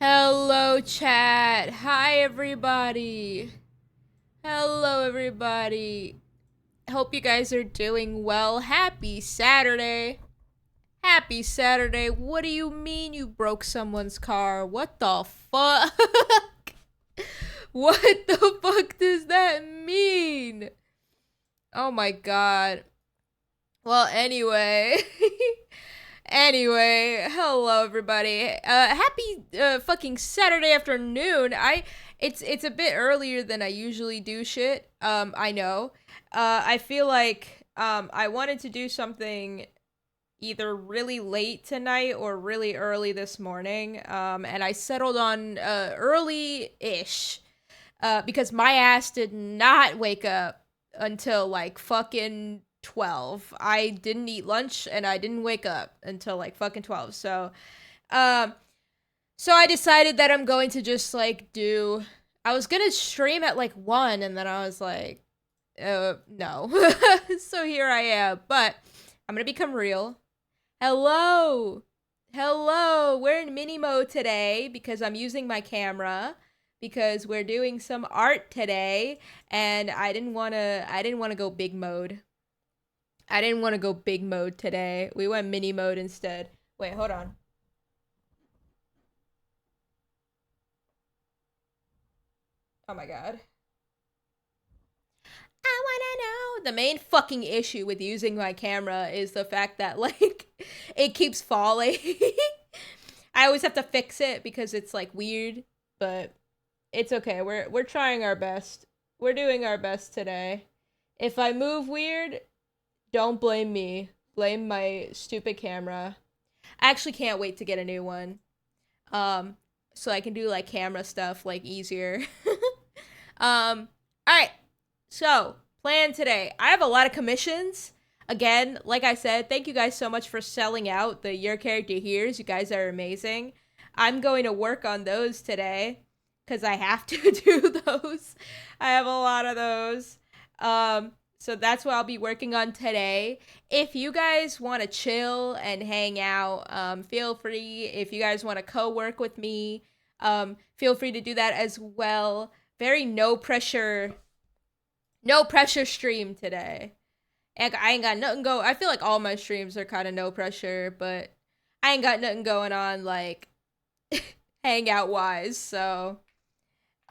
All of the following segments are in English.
Hello, chat. Hi, everybody. Hello, everybody. Hope you guys are doing well. Happy Saturday. Happy Saturday. What do you mean you broke someone's car? What the fuck? What the fuck does that mean? Oh my god. Well, anyway. Anyway, hello everybody. Happy fucking Saturday afternoon. It's a bit earlier than I usually do shit. I know. I feel like I wanted to do something either really late tonight or really early this morning. And I settled on early-ish. Because my ass did not wake up until like fucking 12. I didn't eat lunch and I didn't wake up until like fucking 12. Um so I decided that I'm going to just like do I was going to stream at like 1 and then I was like no. So here I am, but I'm going to become real. Hello. Hello. We're in mini mode today because I'm using my camera because we're doing some art today and I didn't want to go big mode. I didn't want to go big mode today. We went mini mode instead. Wait, hold on. Oh my god. I wanna know. The main fucking issue with using my camera is the fact that like it keeps falling. I always have to fix it because it's like weird, but it's okay. We're trying our best. We're doing our best today. If I move weird, don't blame me. Blame my stupid camera. I actually can't wait to get a new one. Um so I can do like camera stuff like easier. All right. So, plan today. I have a lot of commissions. Again, like I said, thank you guys so much for selling out the Your Character Hears. You guys are amazing. I'm going to work on those today because I have to do those. I have a lot of those. So that's what I'll be working on today. If you guys want to chill and hang out, feel free. If you guys want to co-work with me, feel free to do that as well. Very no pressure stream today. And I ain't got nothing go. I feel like all my streams are kind of no pressure, but I ain't got nothing going on like hangout wise. So,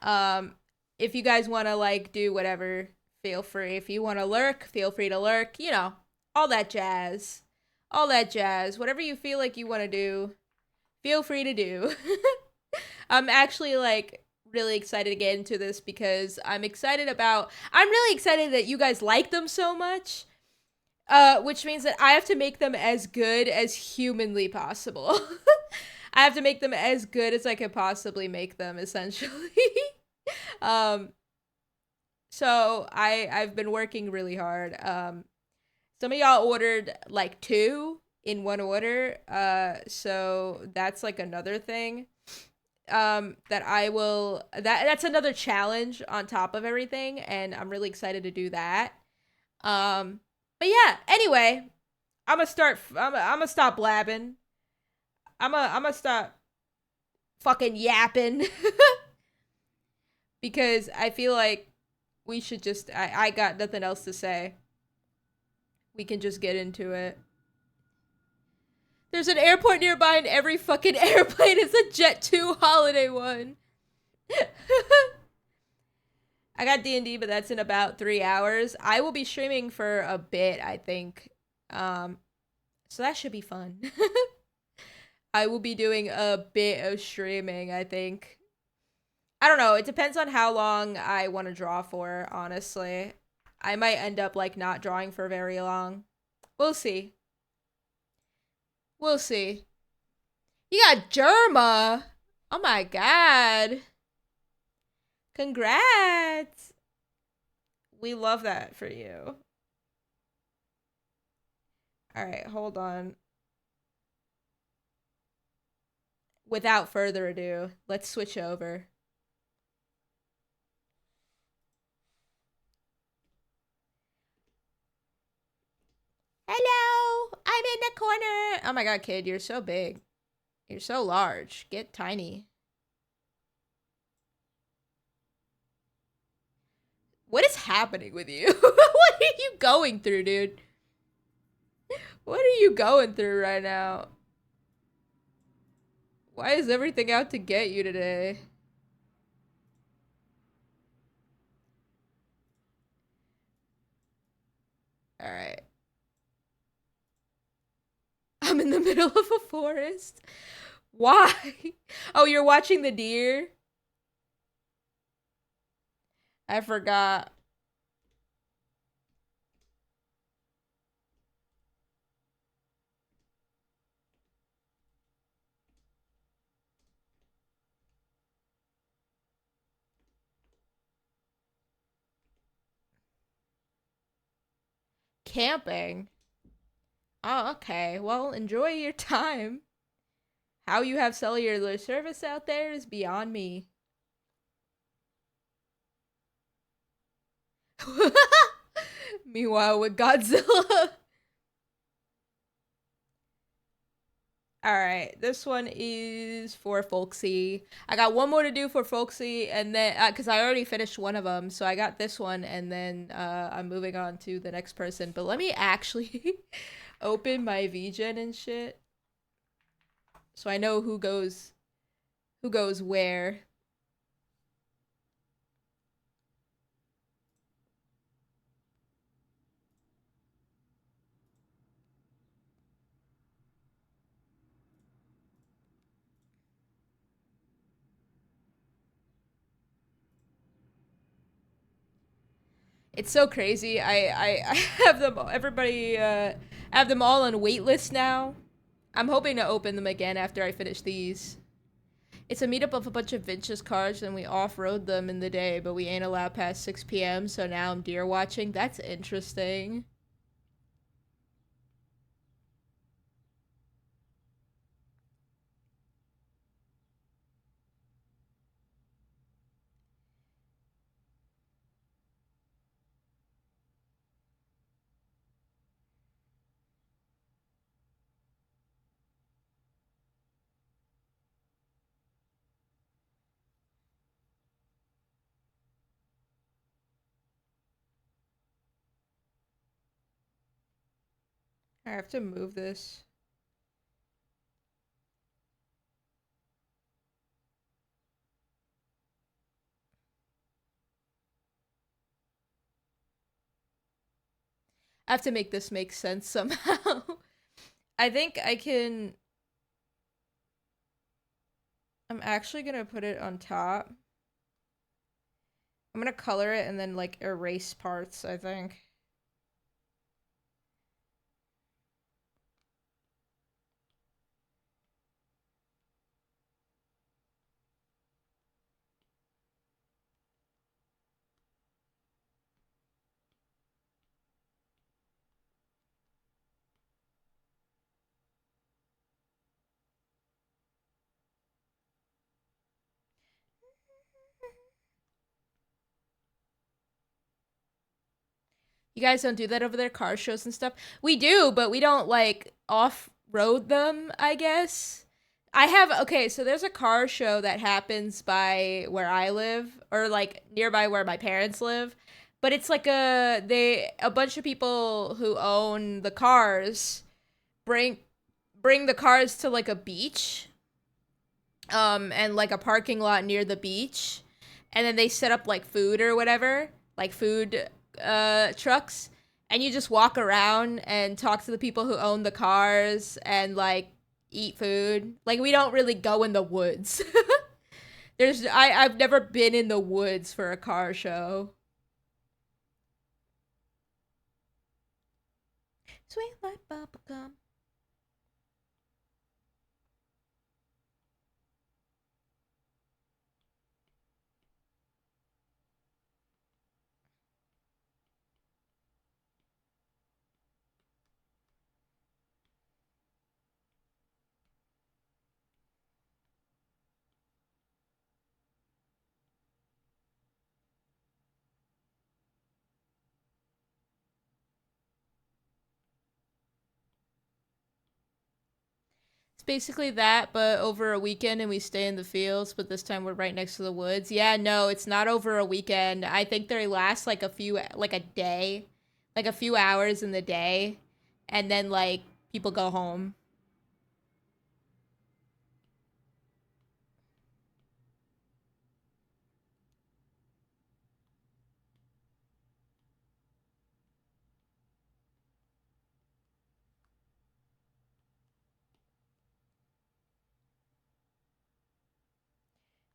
um, if you guys want to like do whatever, feel free. If you want to lurk, feel free to lurk. You know, all that jazz, all that jazz. Whatever you feel like you want to do, feel free to do. I'm actually like really excited to get into this because I'm really excited that you guys like them so much. Which means that I have to make them as good as humanly possible. I have to make them as good as I could possibly make them, essentially. um, so I've been working really hard. Some of y'all ordered like two in one order. So that's like another thing. That I will that's another challenge on top of everything, and I'm really excited to do that. But yeah, anyway, I'm gonna stop blabbing. I'm gonna stop fucking yapping because I feel like we should just I got nothing else to say. We can just get into it. There's an airport nearby and every fucking airplane is a Jet2 holiday one. I got D&D, but that's in about 3 hours. I will be streaming for a bit, I think. Um, so that should be fun. I will be doing a bit of streaming, I think. I don't know. It depends on how long I want to draw for, honestly. I might end up like not drawing for very long. We'll see. We'll see. You got Germa. Oh my god. Congrats. We love that for you. All right, hold on. Without further ado, let's switch over. Hello, I'm in the corner. Oh my god, kid, you're so big. You're so large. Get tiny. What is happening with you? What are you going through, dude? What are you going through right now? Why is everything out to get you today? Alright. I'm in the middle of a forest. Why? Oh, you're watching the deer? I forgot. Camping? Oh, okay. Well, enjoy your time. How you have cellular service out there is beyond me. Meanwhile, with Godzilla. Alright, this one is for Folksy. I got one more to do for Folksy, and then, because I already finished one of them, so I got this one, and then I'm moving on to the next person. But let me actually open my VGen and shit, so I know who goes where. It's so crazy. I have them everybody have them all on waitlist now. I'm hoping to open them again after I finish these. It's a meetup of a bunch of vintage cars and we off-road them in the day, but we ain't allowed past 6 p.m. So now I'm deer watching. That's interesting. I have to move this. I have to make this make sense somehow. I think I can. I'm actually gonna put it on top. I'm gonna color it and then like erase parts, I think. You guys don't do that over there, car shows and stuff? We do, but we don't like off road them, I guess. I have, okay, so there's a car show that happens by where I live, or like nearby where my parents live. But it's like a bunch of people who own the cars bring bring the cars to like a beach, and like a parking lot near the beach, and then they set up like food or whatever, like food trucks, and you just walk around and talk to the people who own the cars and like eat food. Like we don't really go in the woods. I've never been in the woods for a car show. Sweet like bubblegum. basically that, but over a weekend and we stay in the fields, but this time we're right next to the woods. Yeah, no, it's not over a weekend. I think they last like a day, like a few hours in the day, and then like people go home.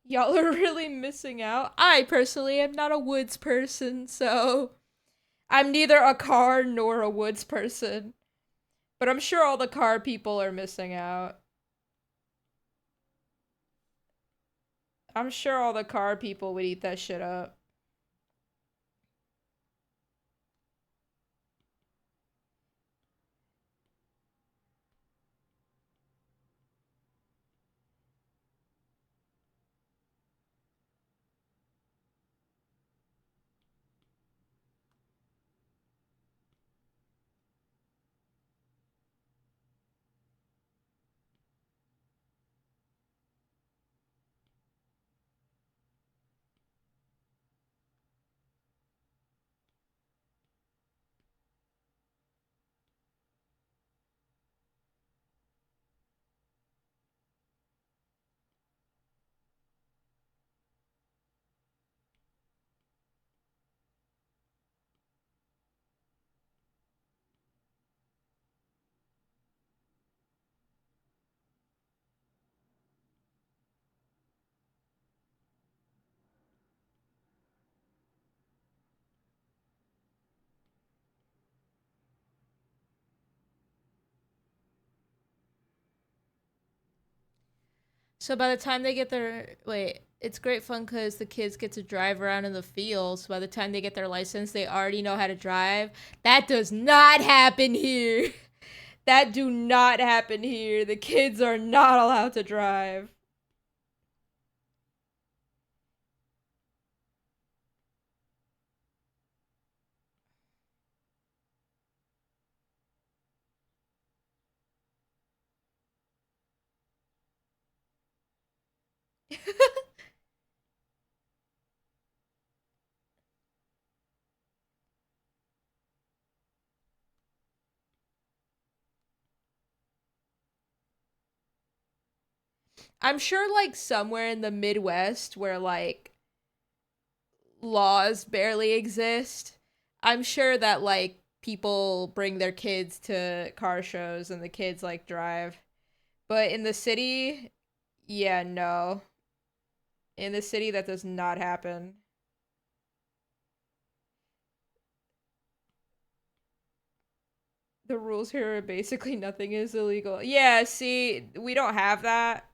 Y'all are really missing out. I personally am not a woods person, so I'm neither a car nor a woods person. But I'm sure all the car people are missing out. I'm sure all the car people would eat that shit up. So by the time they get their it's great fun because the kids get to drive around in the fields. So by the time they get their license, they already know how to drive. That does not happen here. That do not happen here. The kids are not allowed to drive. I'm sure like somewhere in the Midwest where like laws barely exist, I'm sure that like people bring their kids to car shows and the kids like drive. But in the city, yeah, no. In the city, that does not happen. The rules here are basically nothing is illegal. Yeah, see, we don't have that.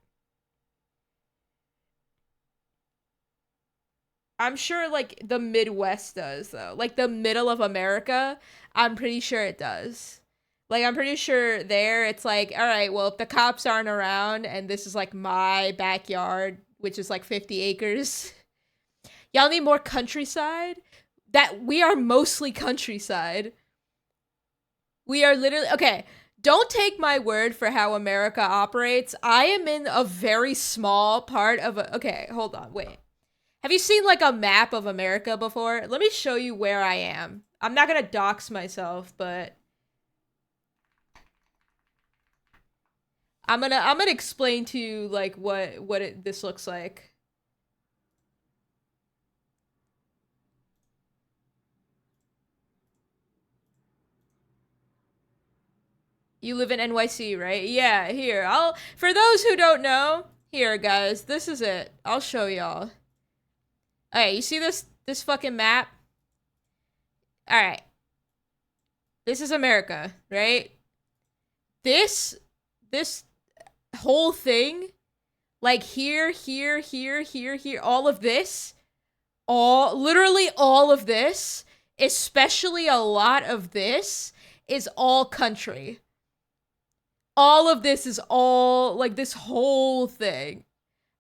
I'm sure like the Midwest does though. Like the middle of America, I'm pretty sure it does. Like I'm pretty sure there it's like, all right, well if the cops aren't around and this is like my backyard, which is like 50 acres, y'all need more countryside? That we are mostly countryside. We are literally okay. Don't take my word for how America operates. I am in a very small part of a. Okay, hold on, wait. Have you seen like a map of America before? Let me show you where I am. I'm not gonna dox myself, but I'm gonna explain to you like this looks like. You live in NYC, right? Yeah, here. I'll for those who don't know, here guys, this is it. I'll show y'all. Okay, you see this fucking map? All right. This is America, right? This whole thing, like here, all of this, all literally all of this, especially a lot of this is all country. All of this is all like this whole thing.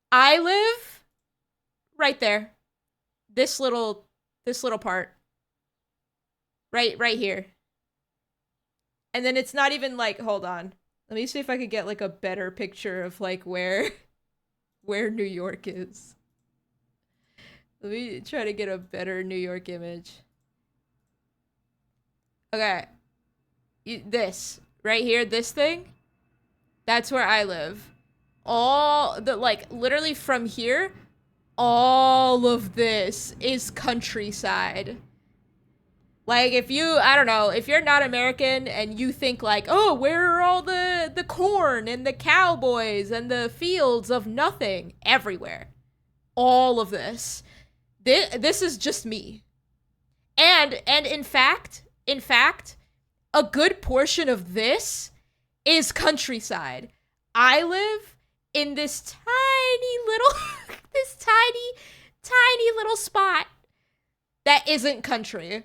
I live right there. This little part. Right here. And then it's not even like hold on. Let me see if I could get like a better picture of like where where New York is. Let me try to get a better New York image. Okay. This right here, this thing, that's where I live. All the like literally from here, all of this is countryside. Like if you, I don't know, if you're not American and you think like, "Oh, where are all the corn and the cowboys and the fields of nothing everywhere?" All of this. This is just me. And in fact, a good portion of this is countryside. I live in this tiny little this tiny little spot that isn't country.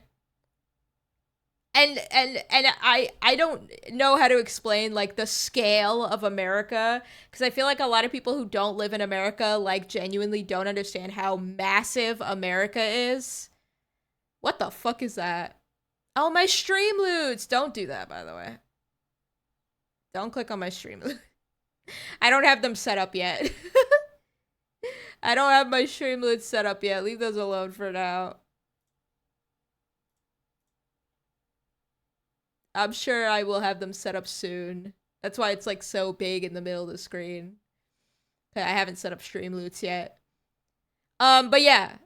And I don't know how to explain like the scale of America because I feel like a lot of people who don't live in America like genuinely don't understand how massive America is. What the fuck is that? Oh, my Streamloots. Don't do that, by the way. Don't click on my Streamloots. I don't have them set up yet. I don't have my Streamloots set up yet. Leave those alone for now. I'm sure I will have them set up soon. That's why it's like so big in the middle of the screen. Okay, I haven't set up Streamloots yet. But yeah,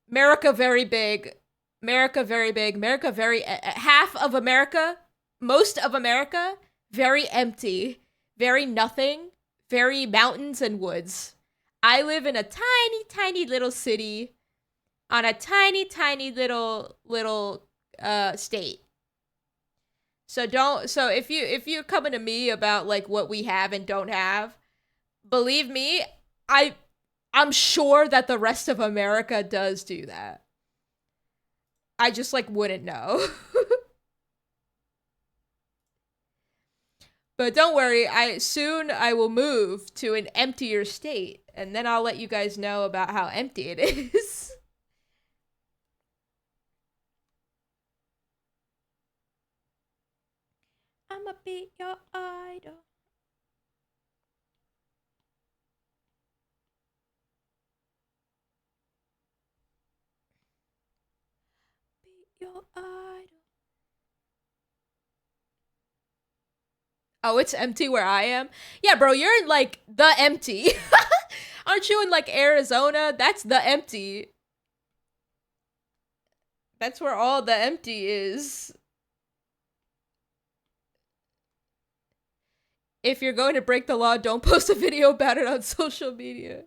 America very big. America very big. America very half of America, most of America very empty, very nothing, very mountains and woods. I live in a tiny little city on a tiny little state. So if you're coming to me about like what we have and don't have, believe me, I'm sure that the rest of America does do that. I just like wouldn't know. But don't worry, I will move to an emptier state and then I'll let you guys know about how empty it is. I'ma be your idol. Be your idol. Oh, it's empty where I am? Yeah, bro, you're in like the empty. Aren't you in like Arizona? That's the empty. That's where all the empty is. If you're going to break the law, don't post a video about it on social media.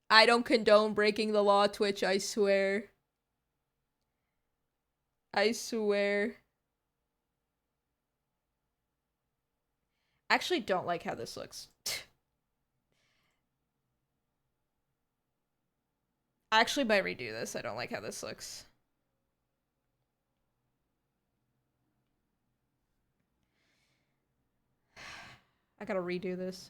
I don't condone breaking the law, Twitch, I swear. I swear. Actually don't like how this looks. I actually might redo this. I don't like how this looks. I gotta redo this.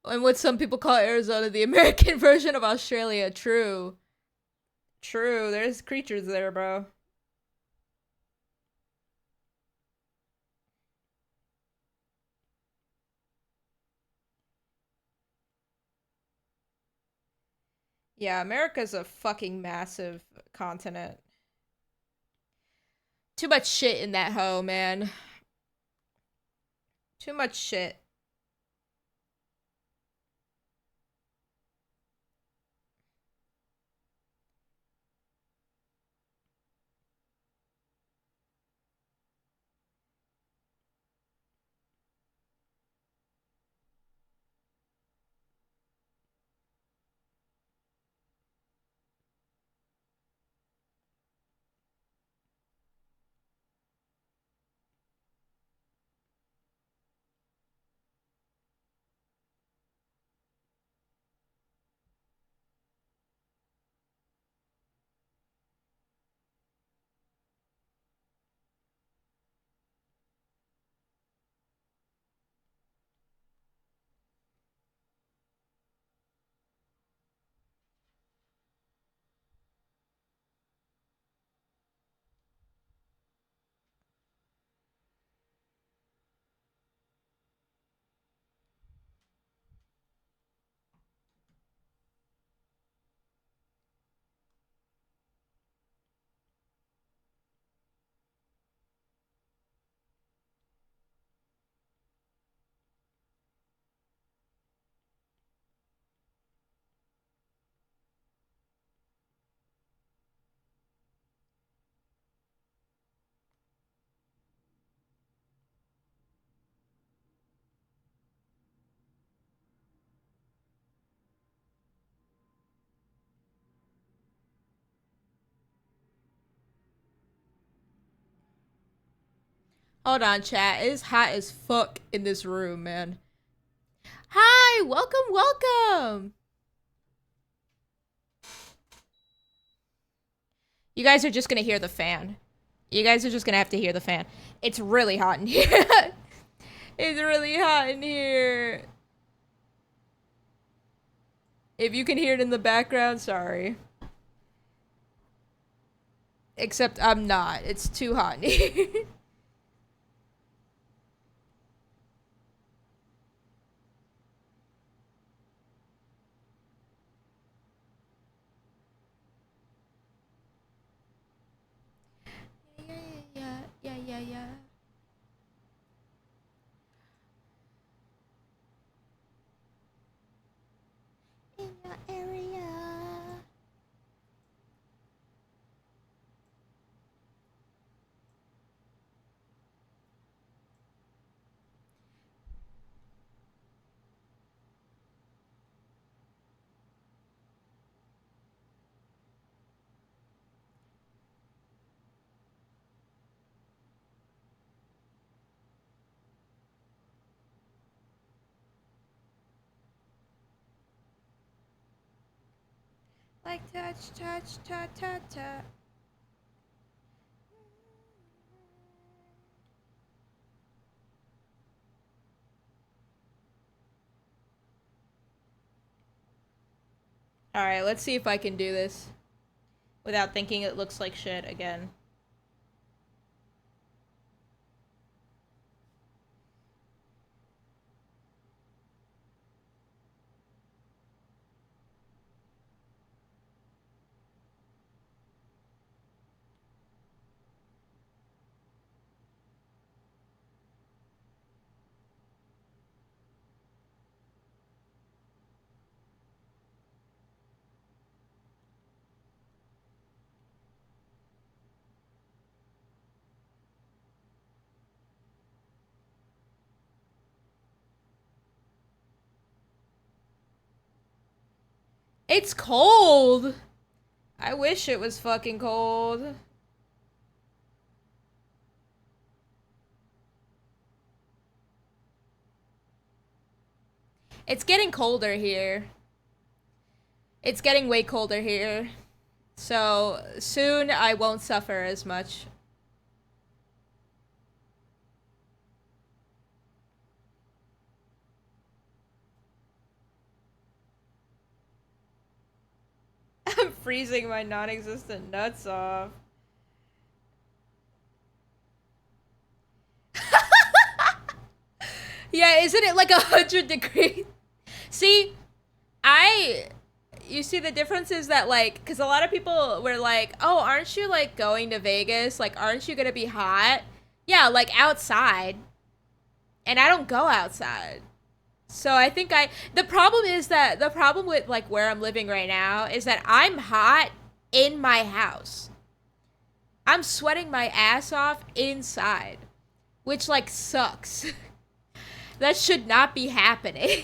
And what some people call Arizona the American version of Australia. True. True. There's creatures there, bro. Yeah, America's a fucking massive continent. Too much shit in that hoe, man. Too much shit. Hold on, chat. It is hot as fuck in this room, man. Hi, welcome, welcome. You guys are just gonna hear the fan. You guys are just gonna have to hear the fan. It's really hot in here. It's really hot in here. If you can hear it in the background, sorry. Except I'm not. It's too hot in here. Yeah. In your area. Like touch, touch, touch, touch, touch. Alright, let's see if I can do this without thinking it looks like shit again. It's cold! I wish it was fucking cold. It's getting colder here. It's getting way colder here. So soon I won't suffer as much. I'm freezing my non-existent nuts off. Yeah, isn't it like 100 degrees? See, I you see the difference is that like because a lot of people were like, oh, aren't you like going to Vegas, like aren't you gonna be hot? Yeah, like outside, and I don't go outside. So I think I the problem is that the problem with like where I'm living right now is that I'm hot in my house. I'm sweating my ass off inside, which like sucks. That should not be happening.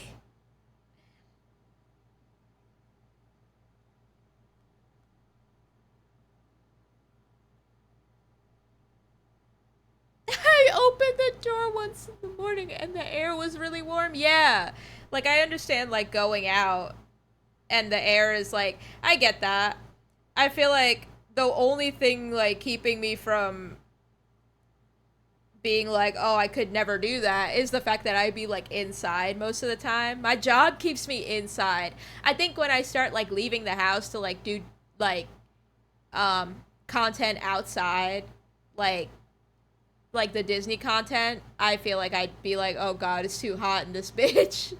I opened the door once in the morning and the air was really warm. Yeah. Like I understand like going out and the air is like I get that. I feel like the only thing like keeping me from being like, oh, I could never do that is the fact that I'd be like inside most of the time. My job keeps me inside. I think when I start like leaving the house to like do like content outside, like like the Disney content, I feel like I'd be like, oh god, it's too hot in this bitch.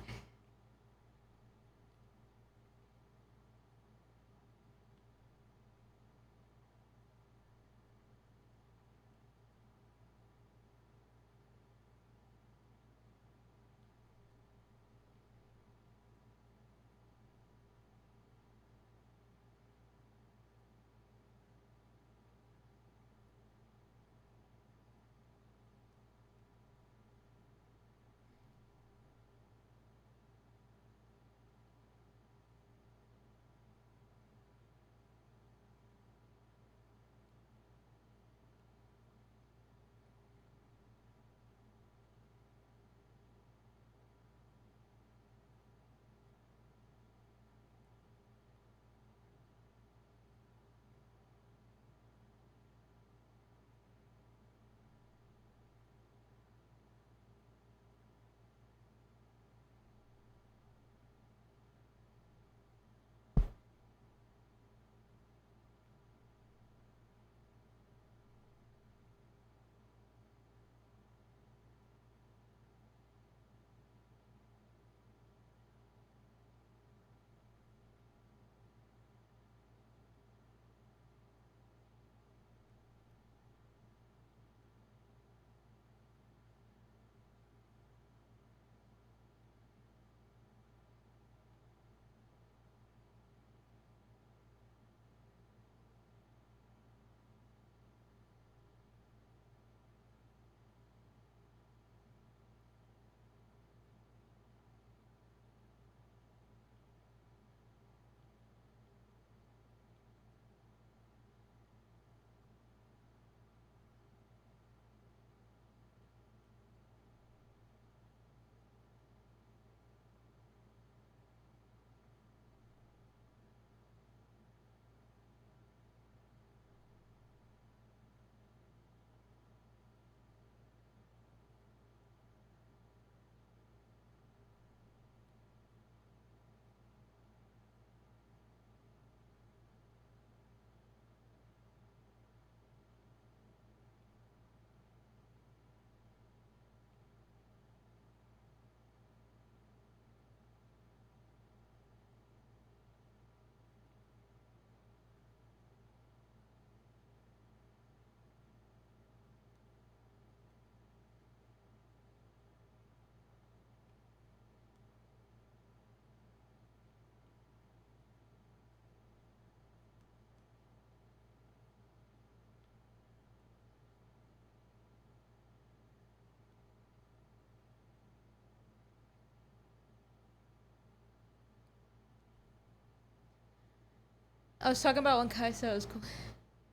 I was talking about when Kai said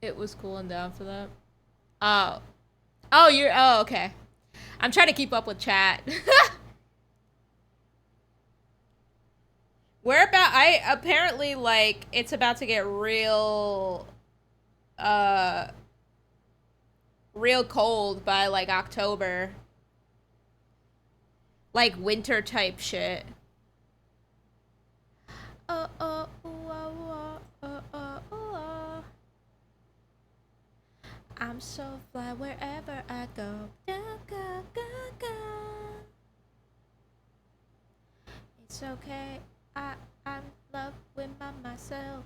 it was cooling down for that. Oh. Oh, you're oh, okay. I'm trying to keep up with chat. We're about I apparently like it's about to get uh real cold by like October. Like winter type shit. I'm so fly wherever I go. Go, go, go, go. It's okay. I'm in love with myself.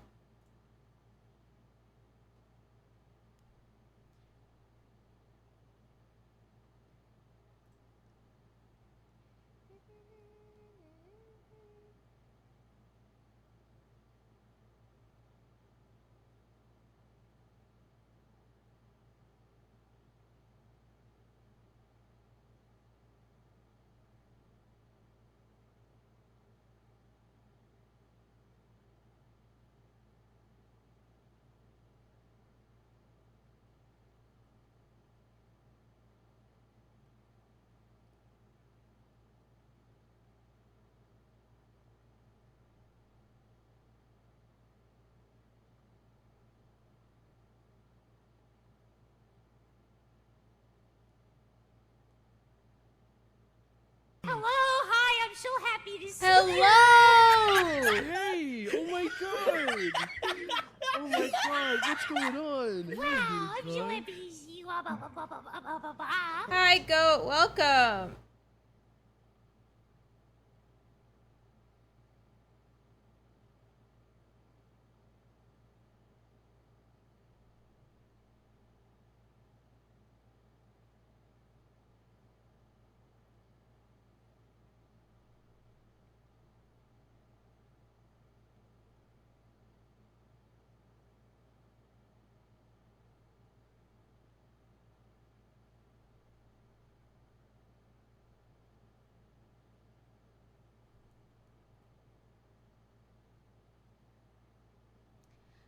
Hello, hi, I'm so happy to see Hello! Hey! Oh my god! Oh my god, what's going on? Wow, I'm so happy to see you. Hi, Goat. Welcome.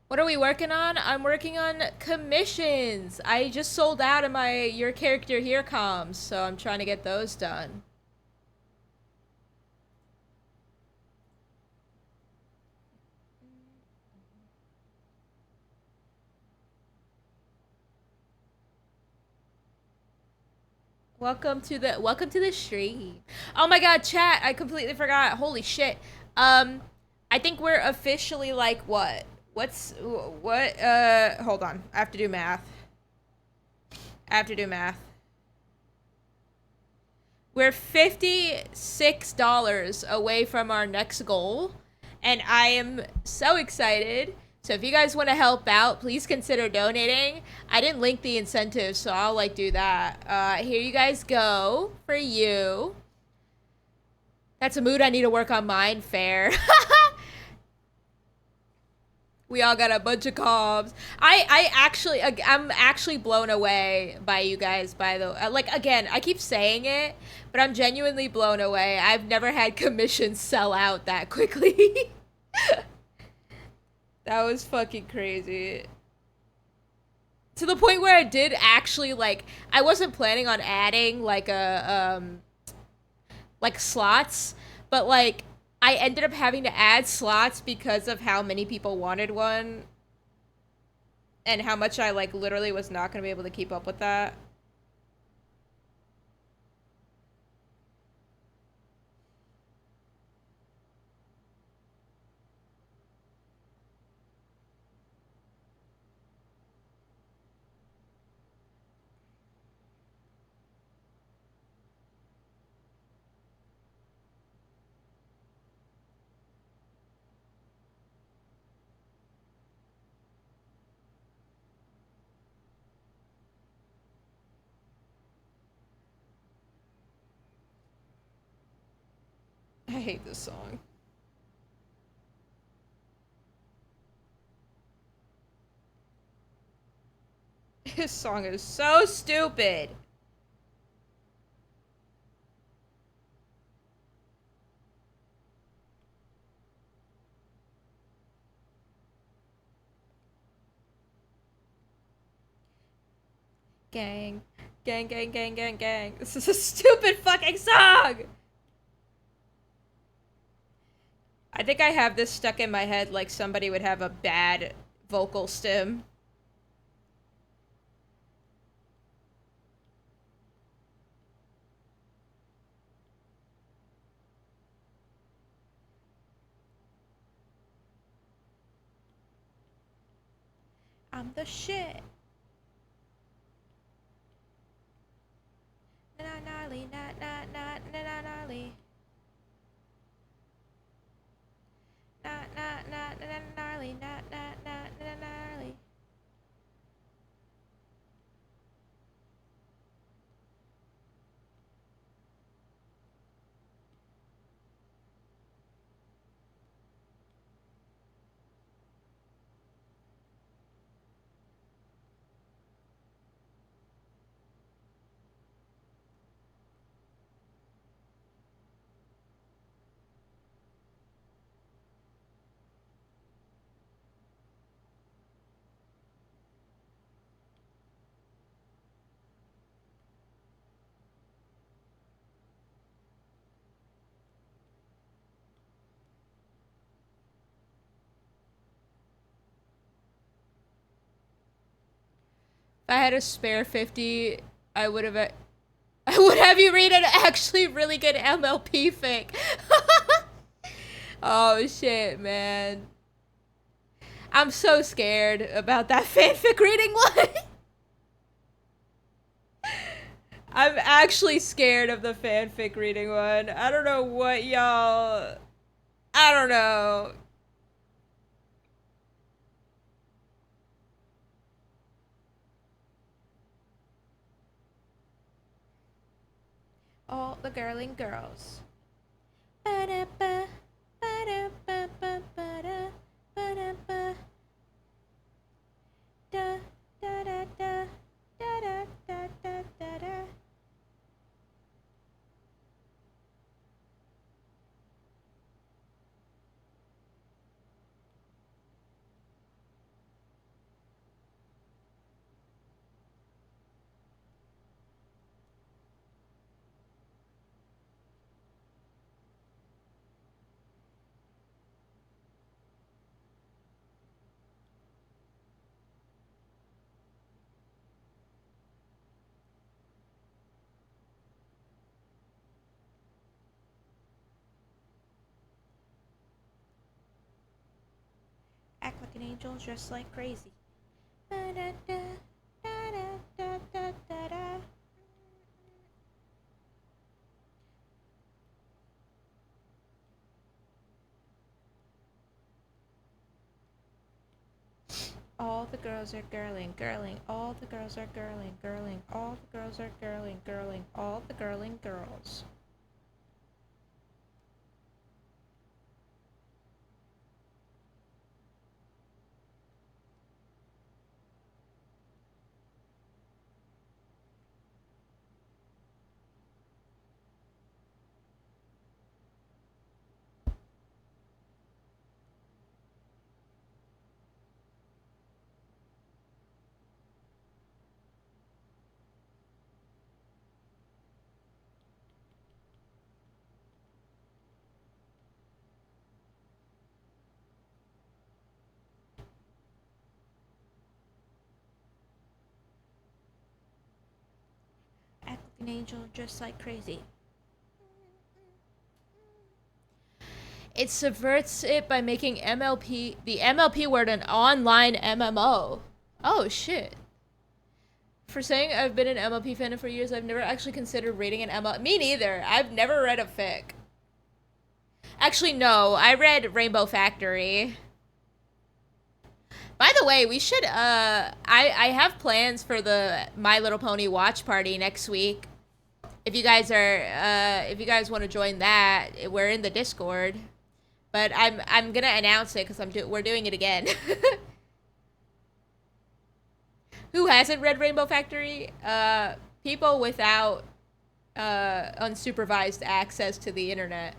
What are we working on? I'm working on commissions. I just sold out of my Your Character Here comms, so I'm trying to get those done. Welcome to the stream. Oh my god, chat, I completely forgot. Holy shit. I think we're officially like what? Hold on. I have to do math. We're $56 away from our next goal, and I am so excited. So if you guys want to help out, please consider donating. I didn't link the incentives, so I'll like do that. Here you guys go for you. That's a mood I need to work on mine. Fair. We all got a bunch of cobs. I'm actually blown away by you guys. By the like, again, I keep saying it, but I'm genuinely blown away. I've never had commissions sell out that quickly. That was fucking crazy. To the point where I did actually like, I wasn't planning on adding like like slots, but like I ended up having to add slots because of how many people wanted one and how much I like literally was not going to be able to keep up with that. I hate this song. This song is so stupid. Gang. Gang, gang, gang, gang, gang. This is a stupid fucking song! I think I have this stuck in my head like somebody would have a bad vocal stim. I'm the shit. I had a spare 50, I would have you read an actually really good MLP fic. Oh shit, man. I'm so scared about that fanfic reading one. I'm actually scared of the fanfic reading one. I don't know what y'all... I don't know. All the girling girls. Ba-da-ba, ba-da-ba, ba-da, ba-da-ba. Da, da-da-da, da-da-da-da-da-da. Act like an angel, dress like crazy. Ba-da-da, da-da-da-da-da-da. All the girls are girling, girling. All the girls are girling, girling. All the girls are girling, girling. All the girling girls. Act like an angel, dress like crazy. It subverts it by making the MLP word an online MMO. Oh shit. For saying I've been an MLP fan for years, I've never actually considered reading an MLP. Me neither. I've never read a fic. Actually, no. I read Rainbow Factory. By the way, we should, I have plans for the My Little Pony watch party next week. If you guys want to join that, we're in the Discord. But I'm gonna announce it because we're doing it again. Who hasn't read Rainbow Factory? People without unsupervised access to the internet.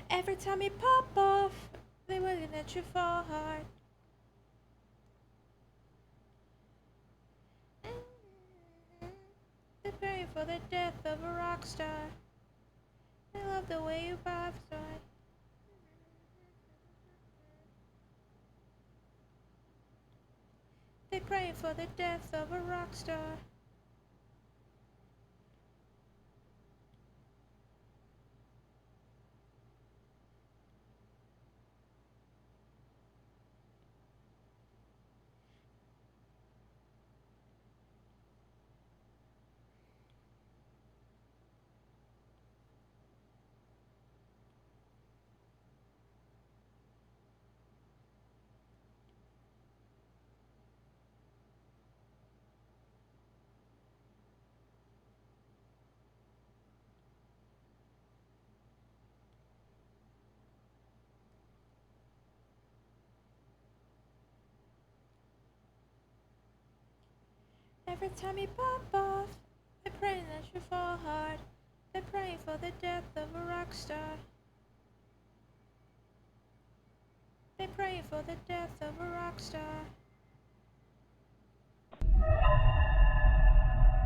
Every time you pop off, they looking at you fall hard. They're praying for the death of a rock star. They love the way you prophesy. They're praying for the death of a rock star. Every time you pop off, they're praying that you fall hard. They're praying for the death of a rock star. for the death of a rock star.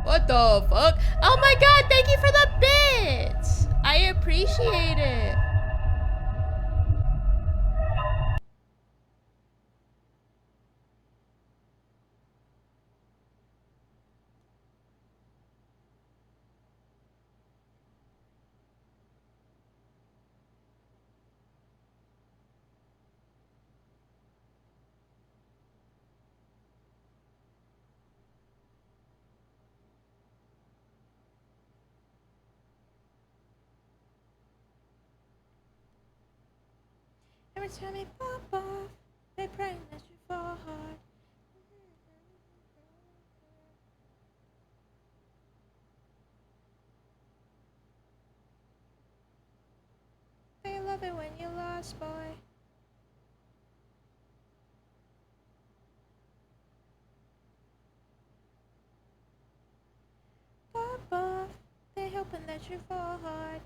What the fuck? Oh my god, thank you for the bits! I appreciate it. Every time you pop off, they pray that you fall hard. They love it when you're lost, boy. Pop off, they hoping that you fall hard.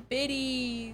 Biddies.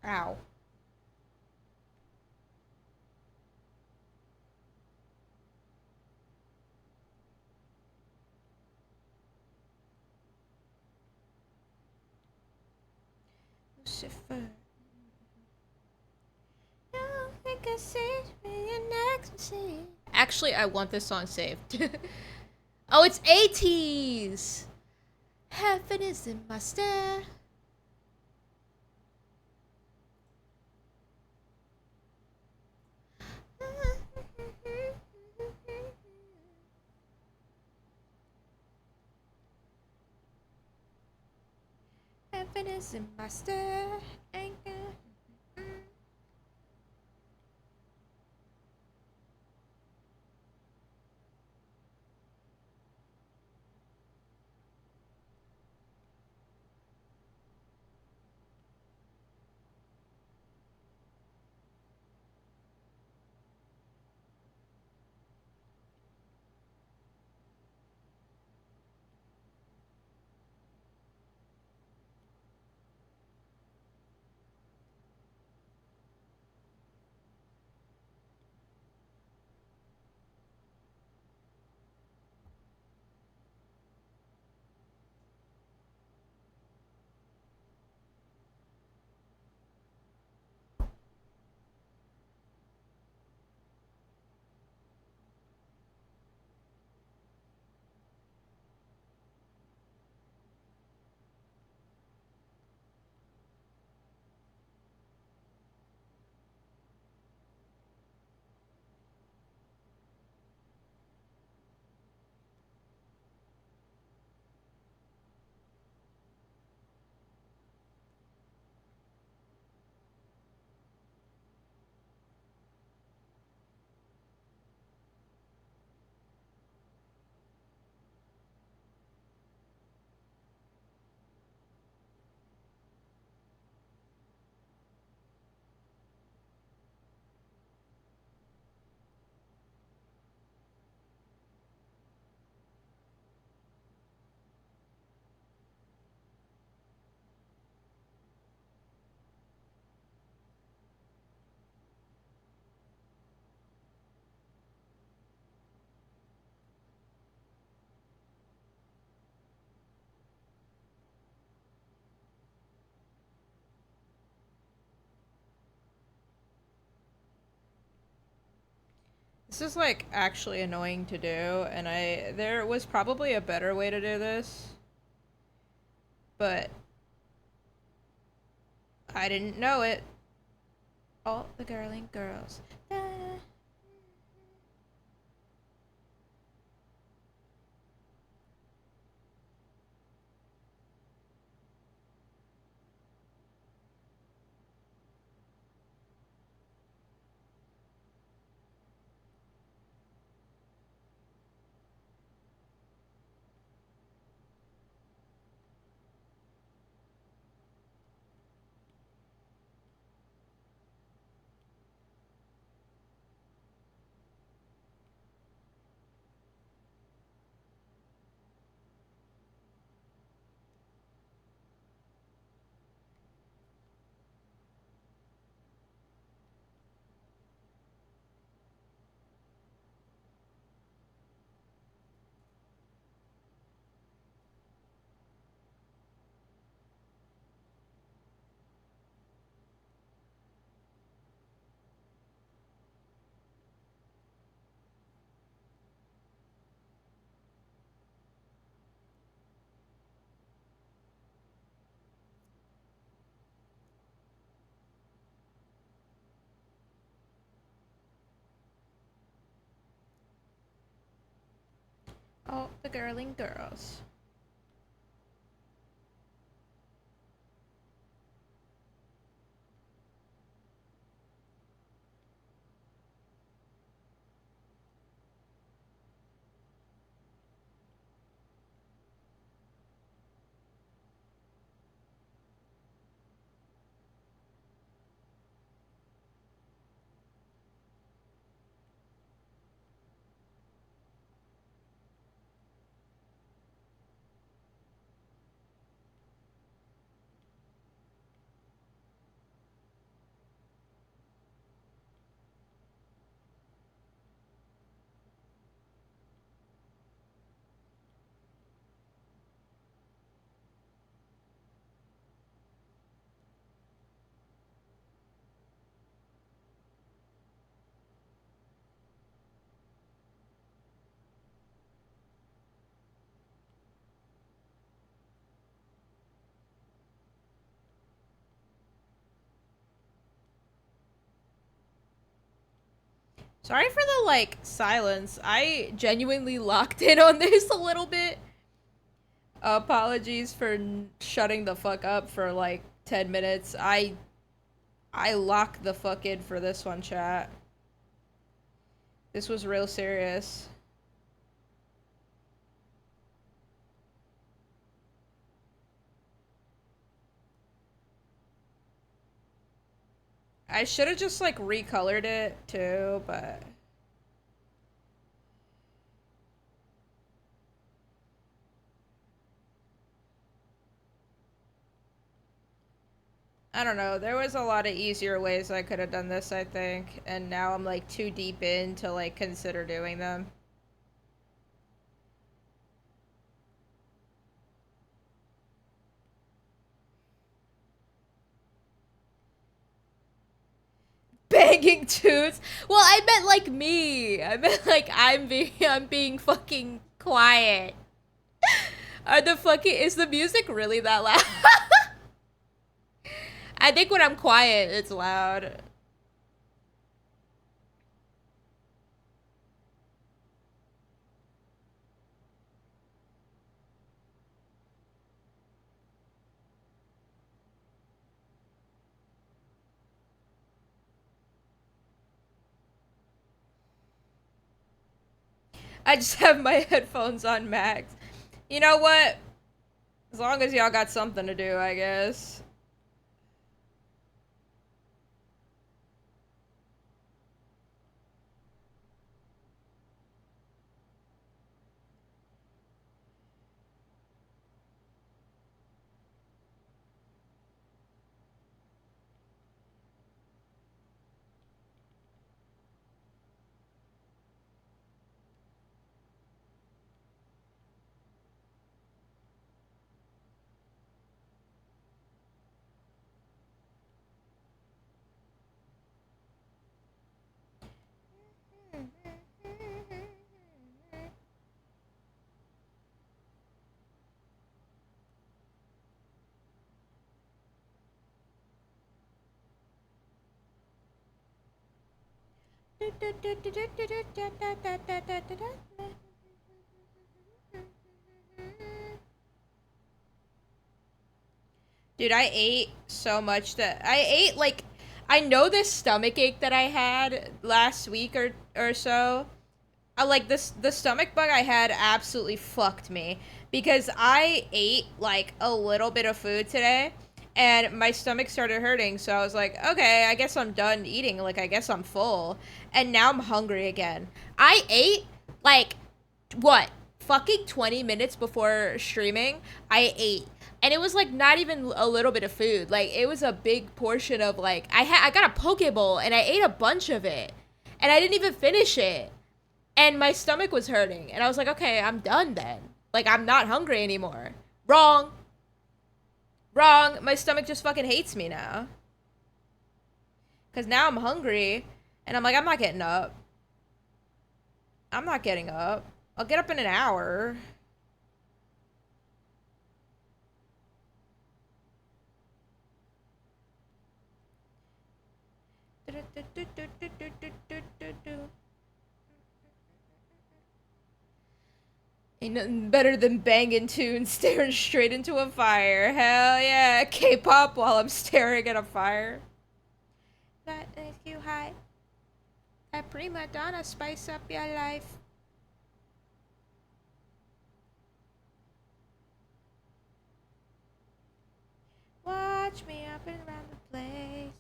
Ow. Lucifer. Actually, I want this song saved. Oh, it's 80s. Heaven is in my stare. Heaven is in my stare. This is like actually annoying to do, and there was probably a better way to do this, but I didn't know it. All the girling girls. All the girling girls. Sorry for the, like, silence. I genuinely locked in on this a little bit. Apologies for shutting the fuck up for, like, 10 minutes. I locked the fuck in for this one, chat. This was real serious. I should have just, like, recolored it, too, but... I don't know. There was a lot of easier ways I could have done this, I think. And now I'm, like, too deep in to, like, consider doing them. Banging tunes. Well, I meant like me. I meant like I'm being fucking quiet. Are the fucking is the music really that loud? I think when I'm quiet, it's loud. I just have my headphones on max. You know what? As long as y'all got something to do, I guess. Dude, I ate so much that I ate like I know this stomach ache that I had last week or so. I like this the stomach bug I had absolutely fucked me because I ate like a little bit of food today and my stomach started hurting, so I was like, okay, I guess I'm done eating, like I guess I'm full. And now I'm hungry again. I ate like what? Fucking 20 minutes before streaming, I ate. And it was like not even a little bit of food. Like it was a big portion of like I got a poke bowl and I ate a bunch of it. And I didn't even finish it. And my stomach was hurting. And I was like, okay, I'm done then. Like I'm not hungry anymore. Wrong. Wrong. My stomach just fucking hates me now. Cuz now I'm hungry and I'm like I'm not getting up. I'm not getting up. I'll get up in an hour. Ain't nothing better than banging tunes staring straight into a fire. Hell yeah, K-pop while I'm staring at a fire. That makes you high. That prima donna spice up your life. Watch me up and around the place.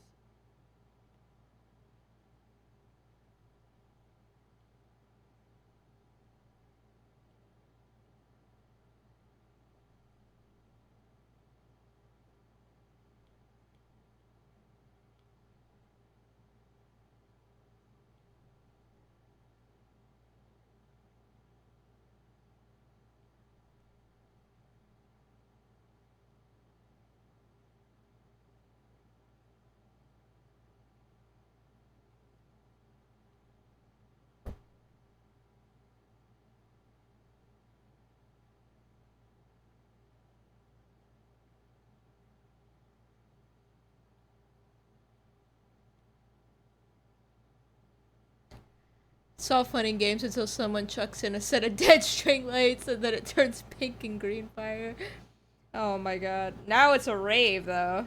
It's all fun and games until someone chucks in a set of dead string lights and then it turns pink and green fire. Oh my god. Now it's a rave though.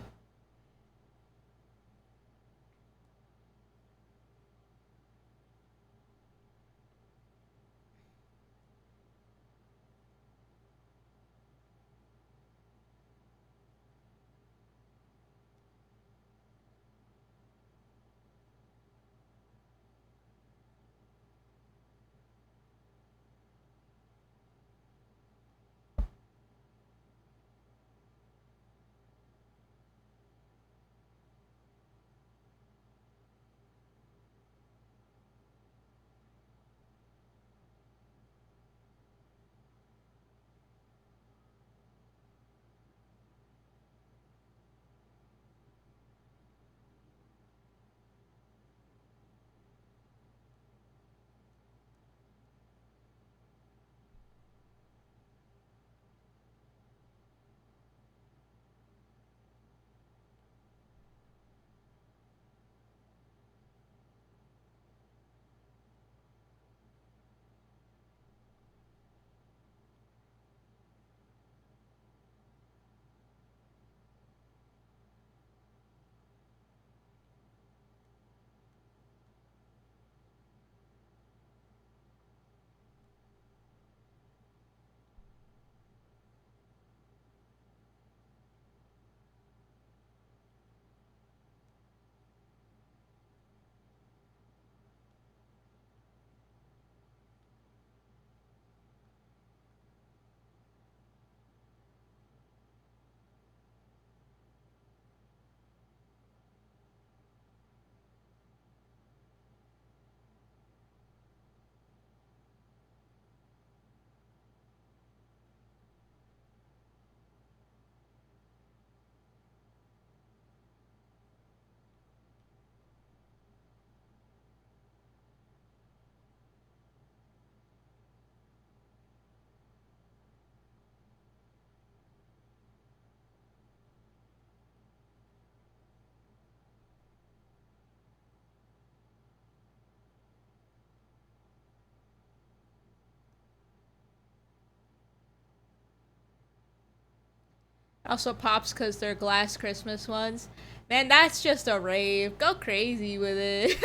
Also pops because they're glass Christmas ones. Man, that's just a rave. Go crazy with it.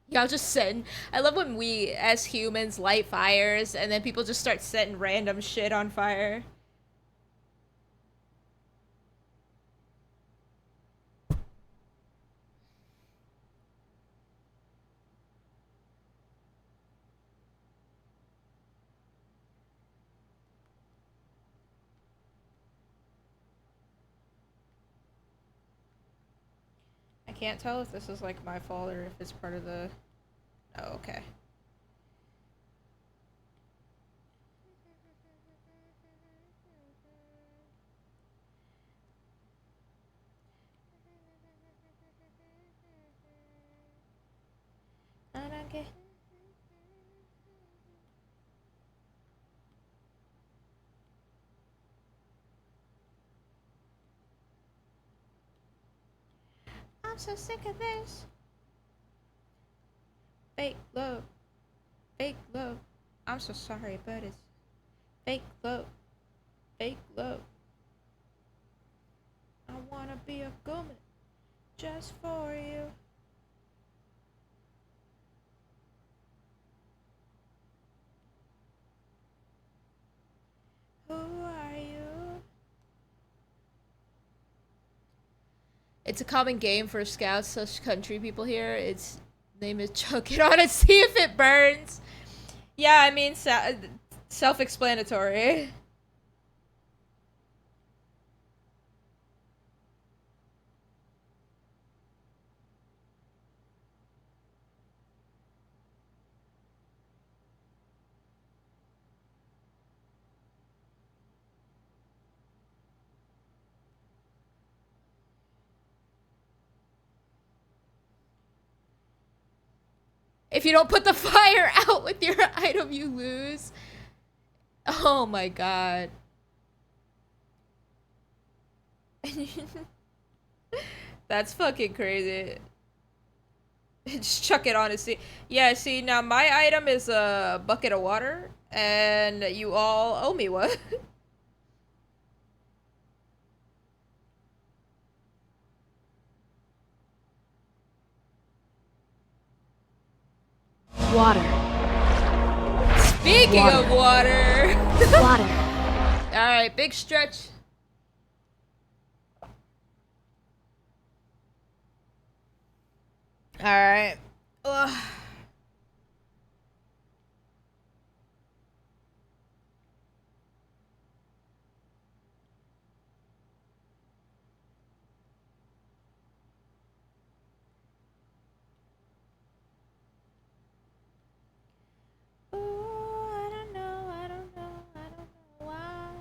Y'all just setting. I love when we, as humans, light fires and then people just start setting random shit on fire. I can't tell if this is like my fault or if it's part of the. Oh, okay. I don't get. I'm so sick of this. Fake love. Fake love. I'm so sorry, but it's fake love. Fake love. I wanna be a woman just for you. Who are you? It's a common game for scouts slash country people here. Its name is chuck it on and see if it burns. Yeah, I mean, self-explanatory. If you don't put the fire out with your item, you lose. Oh my god. That's fucking crazy. Just chuck it on his seat. Yeah, see, now my item is a bucket of water, and you all owe me one. Water. Speaking of water. Water. Alright, big stretch. Alright. I don't know, I don't know, I don't know why.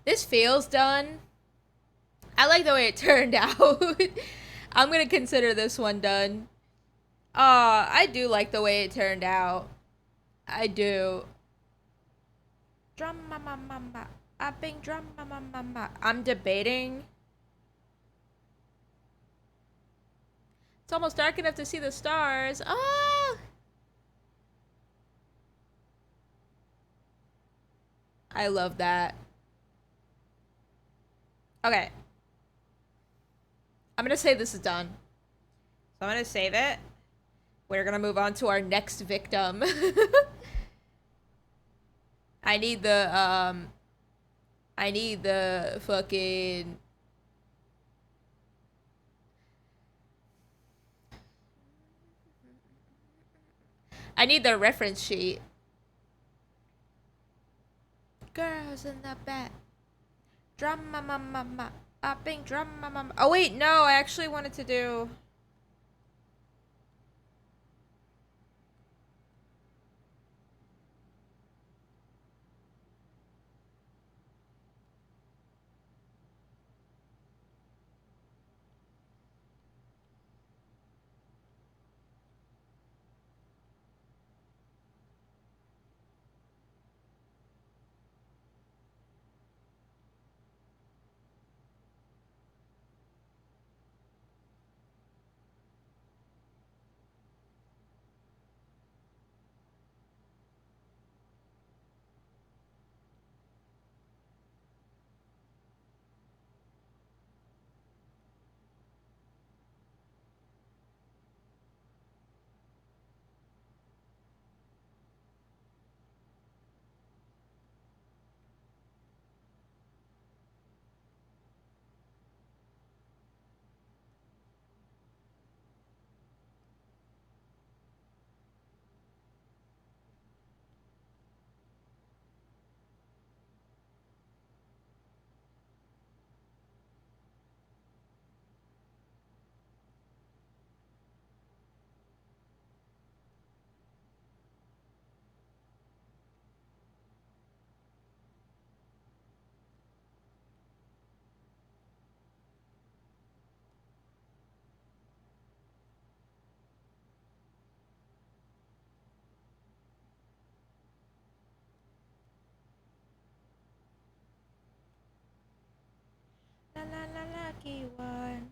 This feels done. I like the way it turned out. I'm gonna consider this one done. I do like the way it turned out. I do. Drum mama mama. I bing drum mama mama. I'm debating. It's almost dark enough to see the stars. Oh! I love that. Okay. I'm gonna say this is done. So I'm gonna save it. We're gonna move on to our next victim. I need the I need the fucking I need the reference sheet. Girls in the back. Drum mama mama. Bopping drum mama. Oh wait, no, I actually wanted to do la la la lucky one.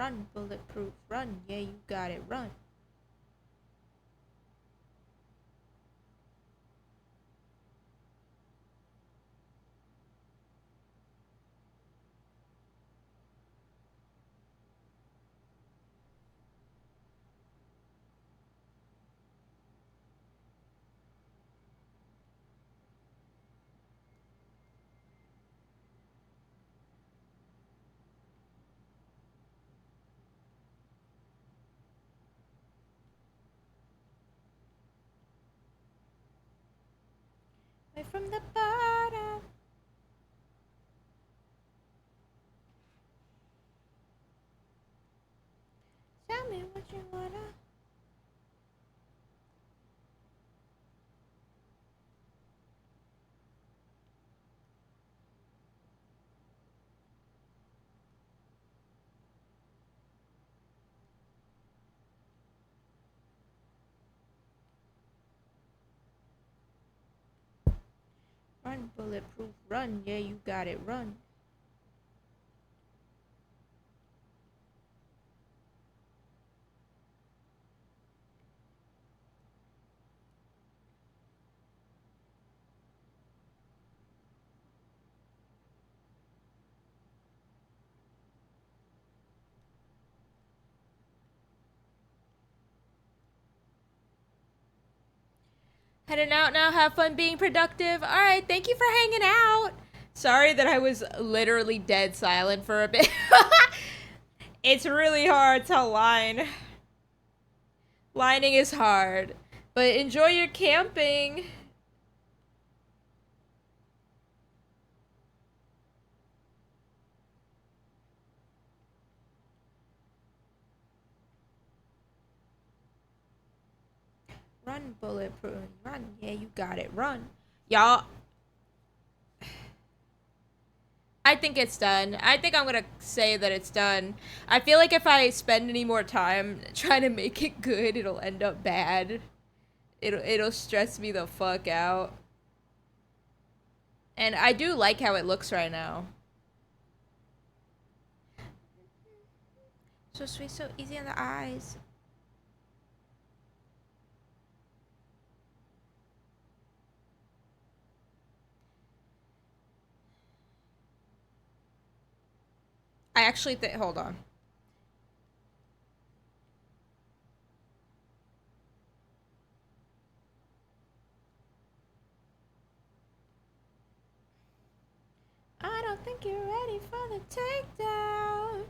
Run, bulletproof, run. Yeah, you got it, run. Right from the bottom. Tell me what you wanna. Run, bulletproof, run. Yeah, you got it, run. Heading out now. Have fun being productive. All right. Thank you for hanging out. Sorry that I was literally dead silent for a bit. It's really hard to line. Lining is hard. But enjoy your camping. Run, bulletproof. Run. Yeah, you got it. Run. Y'all. I think it's done. I think I'm gonna say that it's done. I feel like if I spend any more time trying to make it good, it'll end up bad. It'll stress me the fuck out. And I do like how it looks right now. So sweet, so easy on the eyes. I actually think, hold on. I don't think you're ready for the takedown.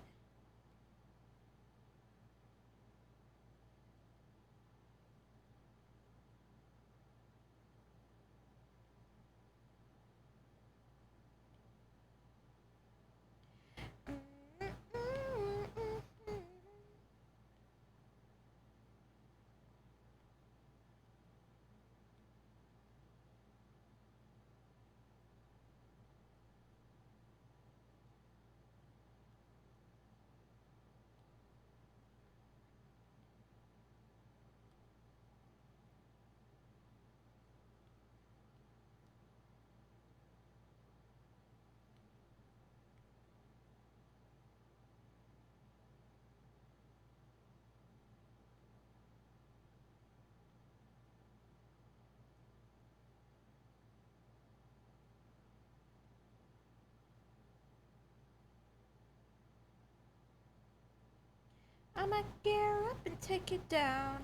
I'ma gear up and take it down.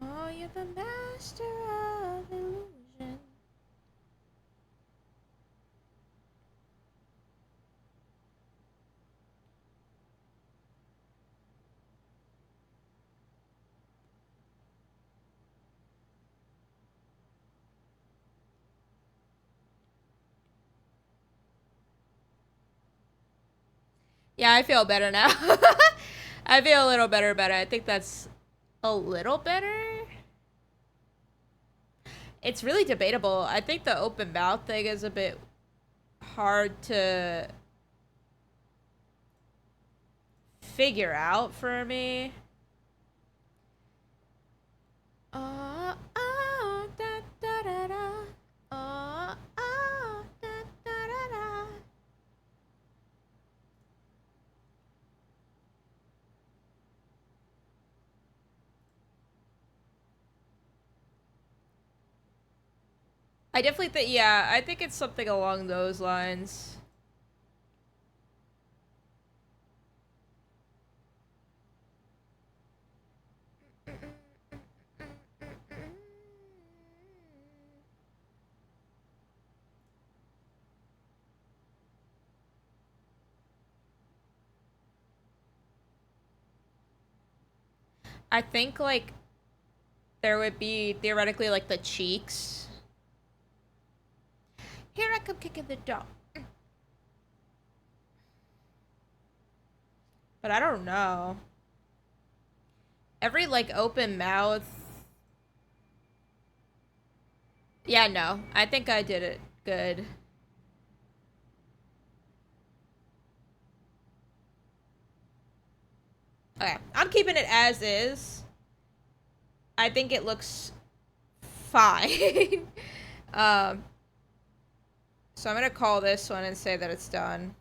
Oh, you're the master of illusion. Yeah, I feel better now. I feel a little better. I think that's a little better. It's really debatable. I think the open mouth thing is a bit hard to figure out for me. I definitely think, yeah, I think it's something along those lines. I think, like, there would be theoretically, like, the cheeks. Here I come kicking the door. But I don't know. Every, like, open mouth. Yeah, no. I think I did it good. Okay. I'm keeping it as is. I think it looks fine. um, so I'm gonna call this one and say that it's done.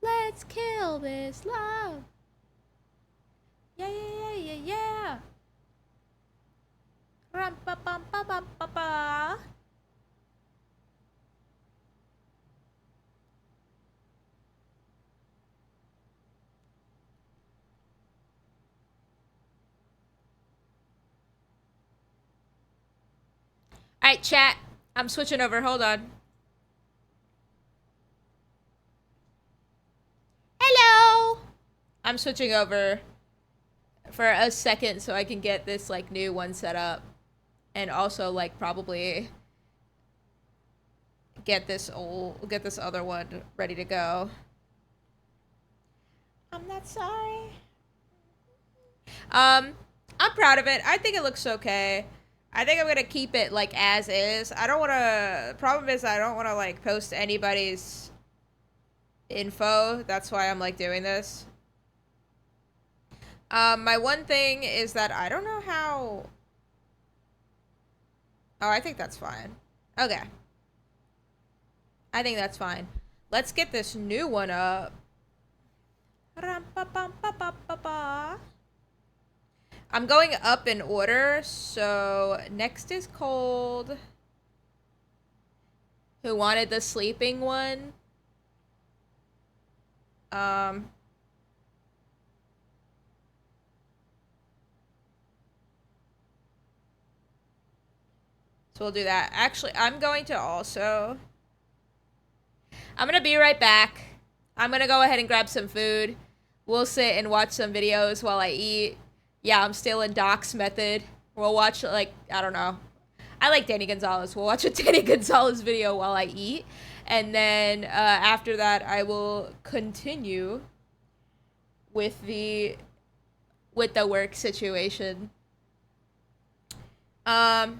Let's kill this love. Yeah, yeah, yeah, yeah, yeah. Rum pa pum pa pum pa pa. Alright, chat. I'm switching over. Hold on. Hello! I'm switching over for a second so I can get this, like, new one set up. And also, like, probably get this other one ready to go. I'm not sorry. I'm proud of it. I think it looks okay. I think I'm gonna keep it, like, as is. I don't wanna... Problem is, I don't wanna, like, post anybody's info. That's why I'm, like, doing this. My one thing is that I don't know how... Oh, I think that's fine. Okay. I think that's fine. Let's get this new one up. I'm going up in order, so next is Cold. Who wanted the sleeping one? So we'll do that. Actually, I'm going to also... I'm gonna be right back. I'm gonna go ahead and grab some food. We'll sit and watch some videos while I eat. Yeah, I'm still in Doc's method. We'll watch, like, I don't know. I like Danny Gonzalez. We'll watch a Danny Gonzalez video while I eat. And then after that, I will continue with the work situation. So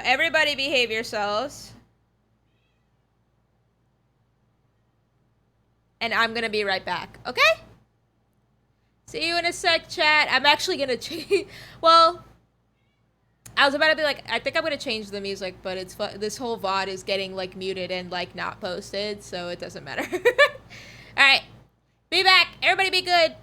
everybody behave yourselves. And I'm gonna be right back, okay? See you in a sec, chat. I'm actually gonna change... Well, I was about to be like, I think I'm gonna change the music, but it's this whole VOD is getting, like, muted and, like, not posted, so it doesn't matter. Alright. Be back. Everybody be good.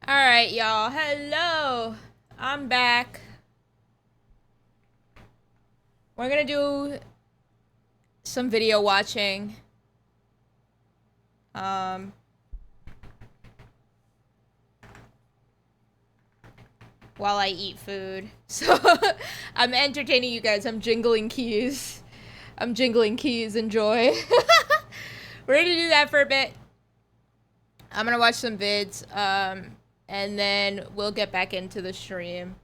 All right, y'all. Hello. I'm back. We're gonna do some video watching. While I eat food. So I'm entertaining you guys. I'm jingling keys. Enjoy. We're gonna do that for a bit. I'm gonna watch some vids. And then we'll get back into the stream.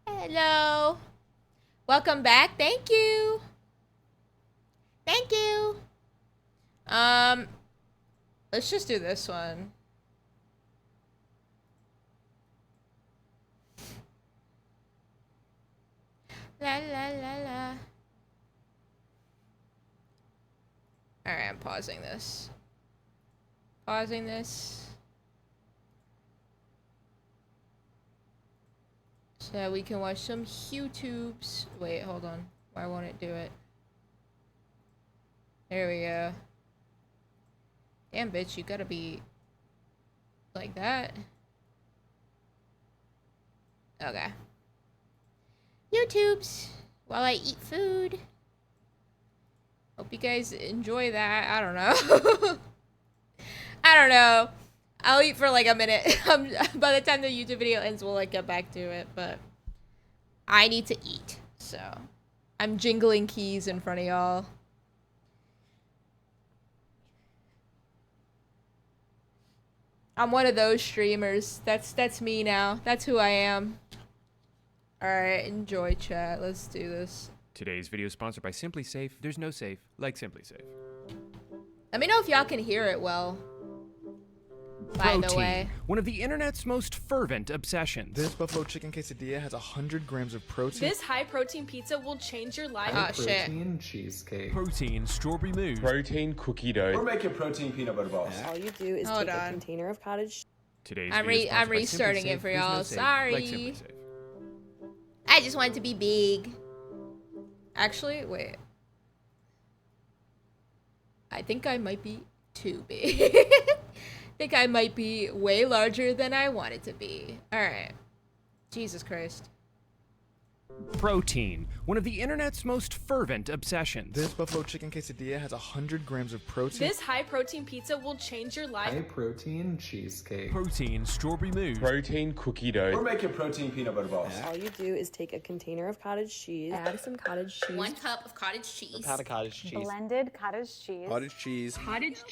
Hello. Welcome back. Thank you. Thank you. Let's just do this one. La la la la. Alright, I'm pausing this. So we can watch some YouTubes. Wait, hold on. Why won't it do it? There we go. Damn, bitch, you gotta be like that. Okay. YouTubes while I eat food. Hope you guys enjoy that. I don't know. I don't know. I'll eat for like a minute. By the time the YouTube video ends, we'll like get back to it. But I need to eat, so I'm jingling keys in front of y'all. I'm one of those streamers. That's me now. That's who I am. All right, enjoy chat. Let's do this. Today's video is sponsored by Simply Safe. There's no safe like Simply Safe. Let me know if y'all can hear it well. By the way, one of the internet's most fervent obsessions. This buffalo chicken quesadilla has 100 grams of protein. This high-protein pizza will change your life. oh shit. Protein cheesecake. Protein strawberry mousse. Protein cookie dough. Or make your protein peanut butter balls. All you do is Hold take on. a container of cottage. Today's I'm video is sponsored by restarting Simply it for Safe. There's no y'all. safe Sorry. like Simply Safe. I just want it to be big. Actually, wait. I think I might be too big. I think I might be way larger than I want it to be. Alright. Jesus Christ. Protein, one of the internet's most fervent obsessions. This buffalo chicken quesadilla has 100 grams of protein. This high-protein pizza will change your life. High protein cheesecake. Protein strawberry mousse. Protein cookie dough. Or make your protein peanut butter balls. All you do is take a container of cottage cheese, add some cottage cheese, 1 cup of cottage cheese. Pound of cottage cheese. Blended cottage cheese. Cottage cheese. cottage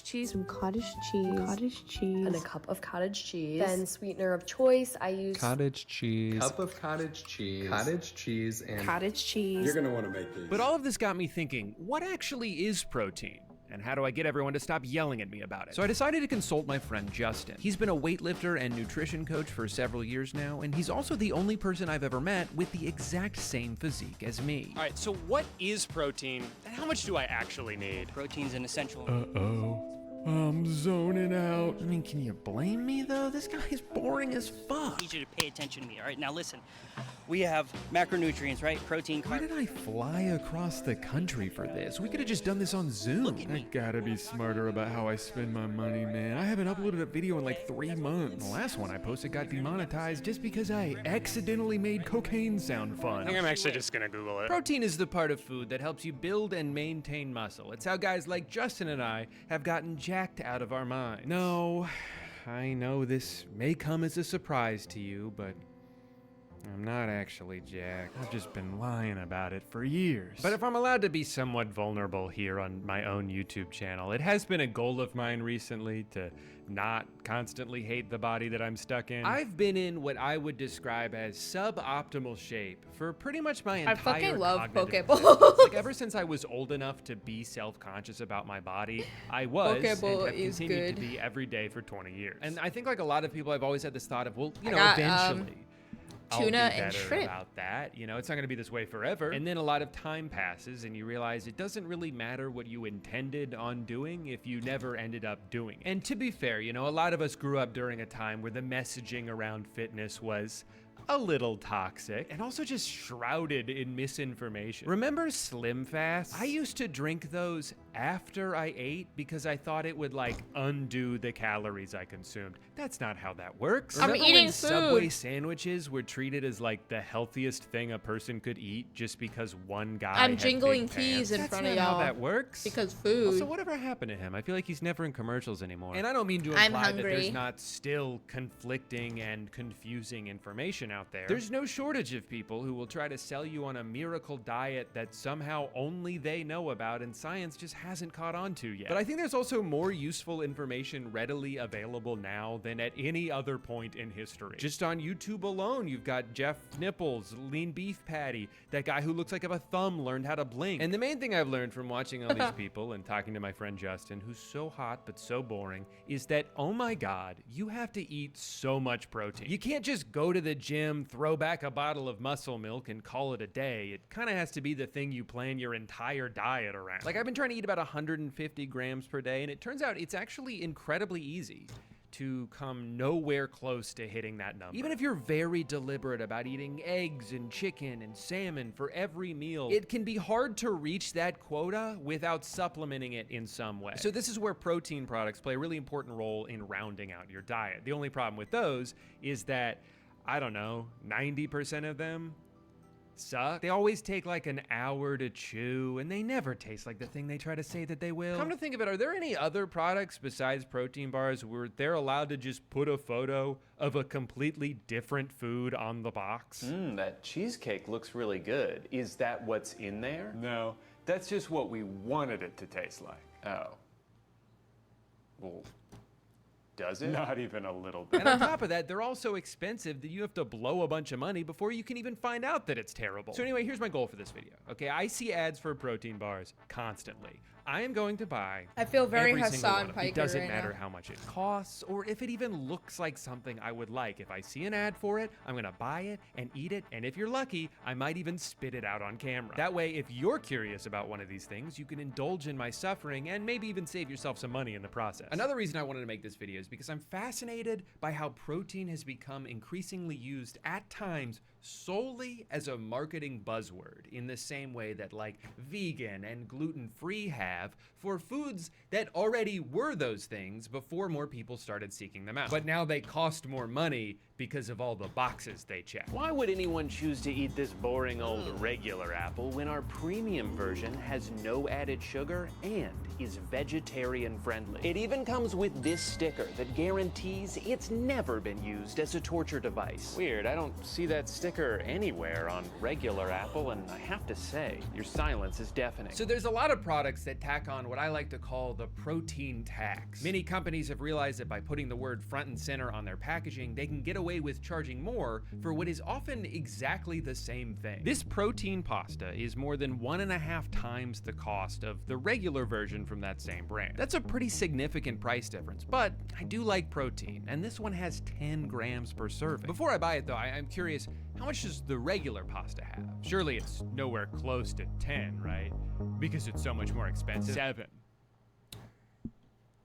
cheese, some cottage cheese, and a cup of cottage cheese. Then sweetener of choice, I use Cottage cheese. Cup of cottage cheese. Cottage cheese and cottage cheese. You're gonna want to make these. But all of this got me thinking, what actually is protein? And how do I get everyone to stop yelling at me about it? So I decided to consult my friend Justin. He's been a weightlifter and nutrition coach for several years now, and he's also the only person I've ever met with the exact same physique as me. All right, so what is protein, and how much do I actually need? Protein's an essential. I'm zoning out. I mean, can you blame me though? This guy's boring as fuck. I need you to pay attention to me. All right, now listen. We have macronutrients, right? Protein, Why did I fly across the country for this? We could have just done this on Zoom. Look at me. I gotta be smarter about how I spend my money, man. I haven't uploaded a video in like 3 months. The last one I posted got demonetized just because I accidentally made cocaine sound I fun. think I'm actually just gonna Google it. Protein is the part of food that helps you build and maintain muscle. It's how guys like Justin and I have gotten jacked out of our minds. No, I know this may come as a surprise to you, but I'm not actually jacked. I've just been lying about it for years. But if I'm allowed to be somewhat vulnerable here on my own YouTube channel, it has been a goal of mine recently to not constantly hate the body that I'm stuck in. I've been in what I would describe as suboptimal shape for pretty much my entire fucking love cognitive Pokeball. existence. Like ever since I was old enough to be self-conscious about my body, I was Pokeball and have is continued good. to be every day for 20 years. And I think like a lot of people, I've always had this thought of, well, you know, got, eventually I'll tuna be and better shrimp. about that. You know, it's not going to be this way forever. And then a lot of time passes and you realize it doesn't really matter what you intended on doing if you never ended up doing it. And to be fair, you know, a lot of us grew up during a time where the messaging around fitness was, a little toxic, and also just shrouded in misinformation. Remember Slim Fast? I used to drink those after I ate because I thought it would like undo the calories I consumed. That's not how that works. I'm Remember eating when food. Subway sandwiches were treated as like the healthiest thing a person could eat just because one guy I'm had jingling big keys pants? in That's front of not how y'all that works. because food. Also, whatever happened to him? I feel like he's never in commercials anymore. And I don't mean to I'm imply that hungry. there's not still conflicting and confusing information out there. There's no shortage of people who will try to sell you on a miracle diet that somehow only they know about and science just hasn't caught on to yet. But I think there's also more useful information readily available now than at any other point in history. Just on YouTube alone, you've got Jeff Nipples, Lean Beef Patty, that guy who looks like a thumb learned how to blink. And the main thing I've learned from watching all these people and talking to my friend Justin, who's so hot but so boring, is that, oh my God, you have to eat so much protein. You can't just go to the gym, throw back a bottle of muscle milk and call it a day. It kind of has to be the thing you plan your entire diet around. Like I've been trying to eat about 150 grams per day, and it turns out it's actually incredibly easy to come nowhere close to hitting that number. Even if you're very deliberate about eating eggs and chicken and salmon for every meal, it can be hard to reach that quota without supplementing it in some way. So this is where protein products play a really important role in rounding out your diet. The only problem with those is that, I don't know, 90% of them suck. They always take like an hour to chew, and they never taste like the thing they try to say that they will. Come to think of it, are there any other products besides protein bars where they're allowed to just put a photo of a completely different food on the box? That cheesecake looks really good. Is that what's in there? No, that's just what we wanted it to taste like. Oh. Well, does it? Not even a little bit. And on top of that, they're all so expensive that you have to blow a bunch of money before you can even find out that it's terrible. So anyway, here's my goal for this video. Okay, I see ads for protein bars constantly. I am going to buy I feel very every single one Hassan of them. Piker It doesn't right matter now. how much it costs or if it even looks like something I would like. If I see an ad for it, I'm gonna buy it and eat it, and if you're lucky, I might even spit it out on camera. That way, if you're curious about one of these things, you can indulge in my suffering and maybe even save yourself some money in the process. Another reason I wanted to make this video is because I'm fascinated by how protein has become increasingly used at times solely as a marketing buzzword, in the same way that like vegan and gluten-free have for foods that already were those things before more people started seeking them out. But now they cost more money because of all the boxes they check. Why would anyone choose to eat this boring old regular apple when our premium version has no added sugar and is vegetarian friendly? It even comes with this sticker that guarantees it's never been used as a torture device. Weird, I don't see that sticker anywhere on regular apple, and I have to say, your silence is deafening. So there's a lot of products that tack on what I like to call the protein tax. Many companies have realized that by putting the word front and center on their packaging, they can get away with charging more for what is often exactly the same thing. This protein pasta is more than 1.5 times the cost of the regular version from that same brand. That's a pretty significant price difference, but I do like protein, and this one has 10 grams per serving. Before I buy it though, I'm curious, how much does the regular pasta have? Surely it's nowhere close to 10, right? Because it's so much more expensive. 7.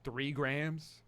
3 grams?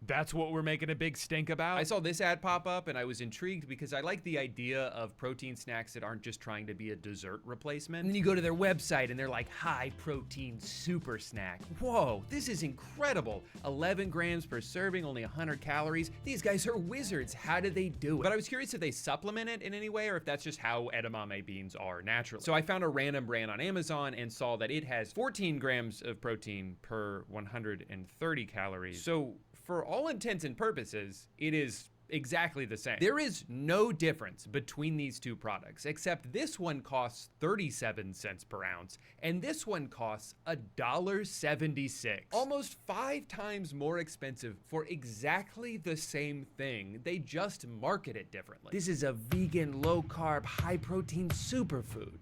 That's what we're making a big stink about? I saw this ad pop up and I was intrigued because I like the idea of protein snacks that aren't just trying to be a dessert replacement. And then you go to their website and they're like, high protein super snack. Whoa, this is incredible. 11 grams per serving, only 100 calories. These guys are wizards. How did they do it? But I was curious if they supplement it in any way or if that's just how edamame beans are naturally. So I found a random brand on Amazon and saw that it has 14 grams of protein per 130 calories. So for all intents and purposes, it is exactly the same. There is no difference between these two products, except this one costs 37 cents per ounce, and this one costs $1.76. Almost 5 times more expensive for exactly the same thing. They just market it differently. This is a vegan, low-carb, high-protein superfood.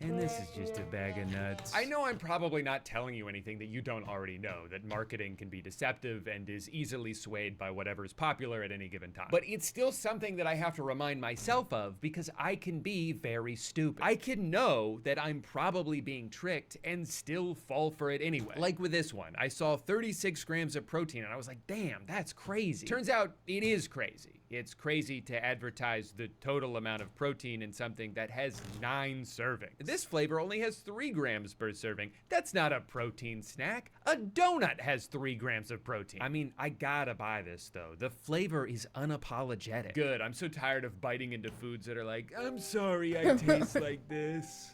And this is just a bag of nuts. I know I'm probably not telling you anything that you don't already know, that marketing can be deceptive and is easily swayed by whatever's popular at any given time. But it's still something that I have to remind myself of because I can be very stupid. I can know that I'm probably being tricked and still fall for it anyway. Like with this one, I saw 36 grams of protein and I was like, damn, that's crazy. Turns out it is crazy. It's crazy to advertise the total amount of protein in something that has 9 servings. This flavor only has 3 grams per serving. That's not a protein snack. A donut has 3 grams of protein. I mean, I gotta buy this though. The flavor is unapologetic. Good, I'm so tired of biting into foods that are like, I'm sorry I taste like this.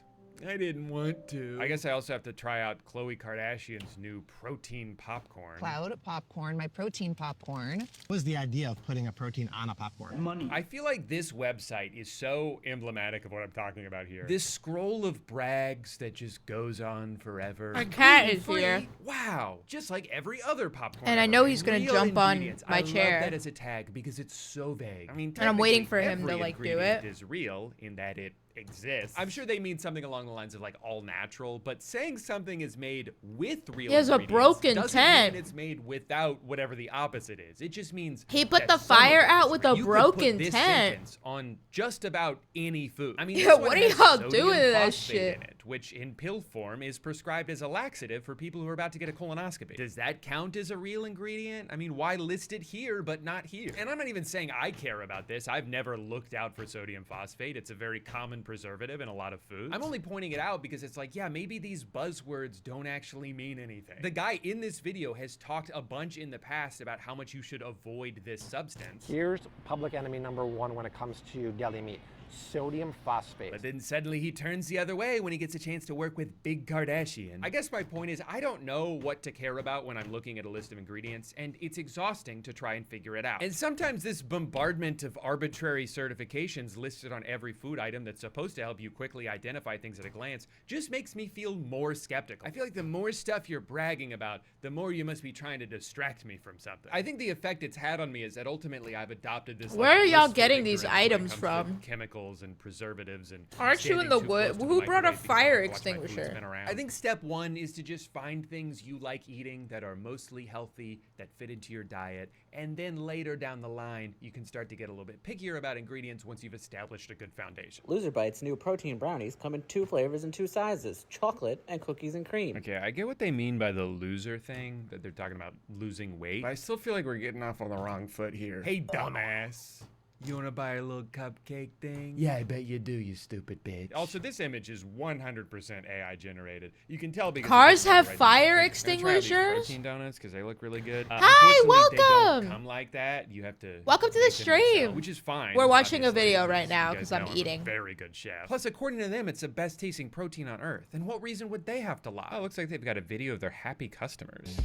I didn't want to. I guess I also have to try out Khloe Kardashian's new protein popcorn. Cloud popcorn, my protein popcorn. What was the idea of putting a protein on a popcorn? Money. I feel like this website is so emblematic of what I'm talking about here. This scroll of brags that just goes on forever. My cat is Gluten-free. here. Wow, just like every other popcorn. And I know he's gonna Real jump on ingredients. my chair. I love that as a tag because it's so vague. I mean, And I'm waiting for technically, him to, every like, do ingredient it. Is real in that it exists. I'm sure they mean something along the lines of like all natural, but saying something is made with real He has a ingredients broken doesn't tent. mean it's made without whatever the opposite is. It just means He put that the some of fire it out is with real. a You could broken put this tent. sentence on just about any food. I mean, Yeah, this one what are has y'all sodium doing to that phosphate shit? in it, which in pill form is prescribed as a laxative for people who are about to get a colonoscopy. Does that count as a real ingredient? I mean, why list it here but not here? And I'm not even saying I care about this. I've never looked out for sodium phosphate. It's a very common preservative in a lot of foods. I'm only pointing it out because it's like, yeah, maybe these buzzwords don't actually mean anything. The guy in this video has talked a bunch in the past about how much you should avoid this substance. Here's public enemy number 1 when it comes to deli meat. Sodium phosphate. But then suddenly he turns the other way when he gets a chance to work with Big Kardashian. I guess my point is I don't know what to care about when I'm looking at a list of ingredients, and it's exhausting to try and figure it out. And sometimes this bombardment of arbitrary certifications listed on every food item that's supposed to help you quickly identify things at a glance just makes me feel more skeptical. I feel like the more stuff you're bragging about, the more you must be trying to distract me from something. I think the effect it's had on me is that ultimately I've adopted this. Where are y'all blissful getting these ignorance when it items comes to from? Chemicals and preservatives and Aren't you in standing the too wood? close to Who the brought a microwave because fire I watch my food extinguisher? spin around. I think step 1 is to just find things you like eating that are mostly healthy, that fit into your diet, and then later down the line, you can start to get a little bit pickier about ingredients once you've established a good foundation. Loser Bites new protein brownies come in 2 flavors and 2 sizes, chocolate and cookies and cream. Okay, I get what they mean by the loser thing, that they're talking about losing weight. But I still feel like we're getting off on the wrong foot here. Hey, dumbass. You wanna buy a little cupcake thing? Yeah, I bet you do, you stupid bitch. Also, this image is 100% AI generated. You can tell because Cars it doesn't have look right fire now. I'm gonna try out these extinguishers? protein donuts because they look really good. Hi, unfortunately, they welcome. don't come like that. You have to. Welcome to the make them yourself, stream. which is fine. We're watching a obviously, video right because now you guys 'cause I'm know a eating. very good chef. Plus, according to them, it's the best tasting protein on earth. And what reason would they have to lie? Oh, it looks like they've got a video of their happy customers.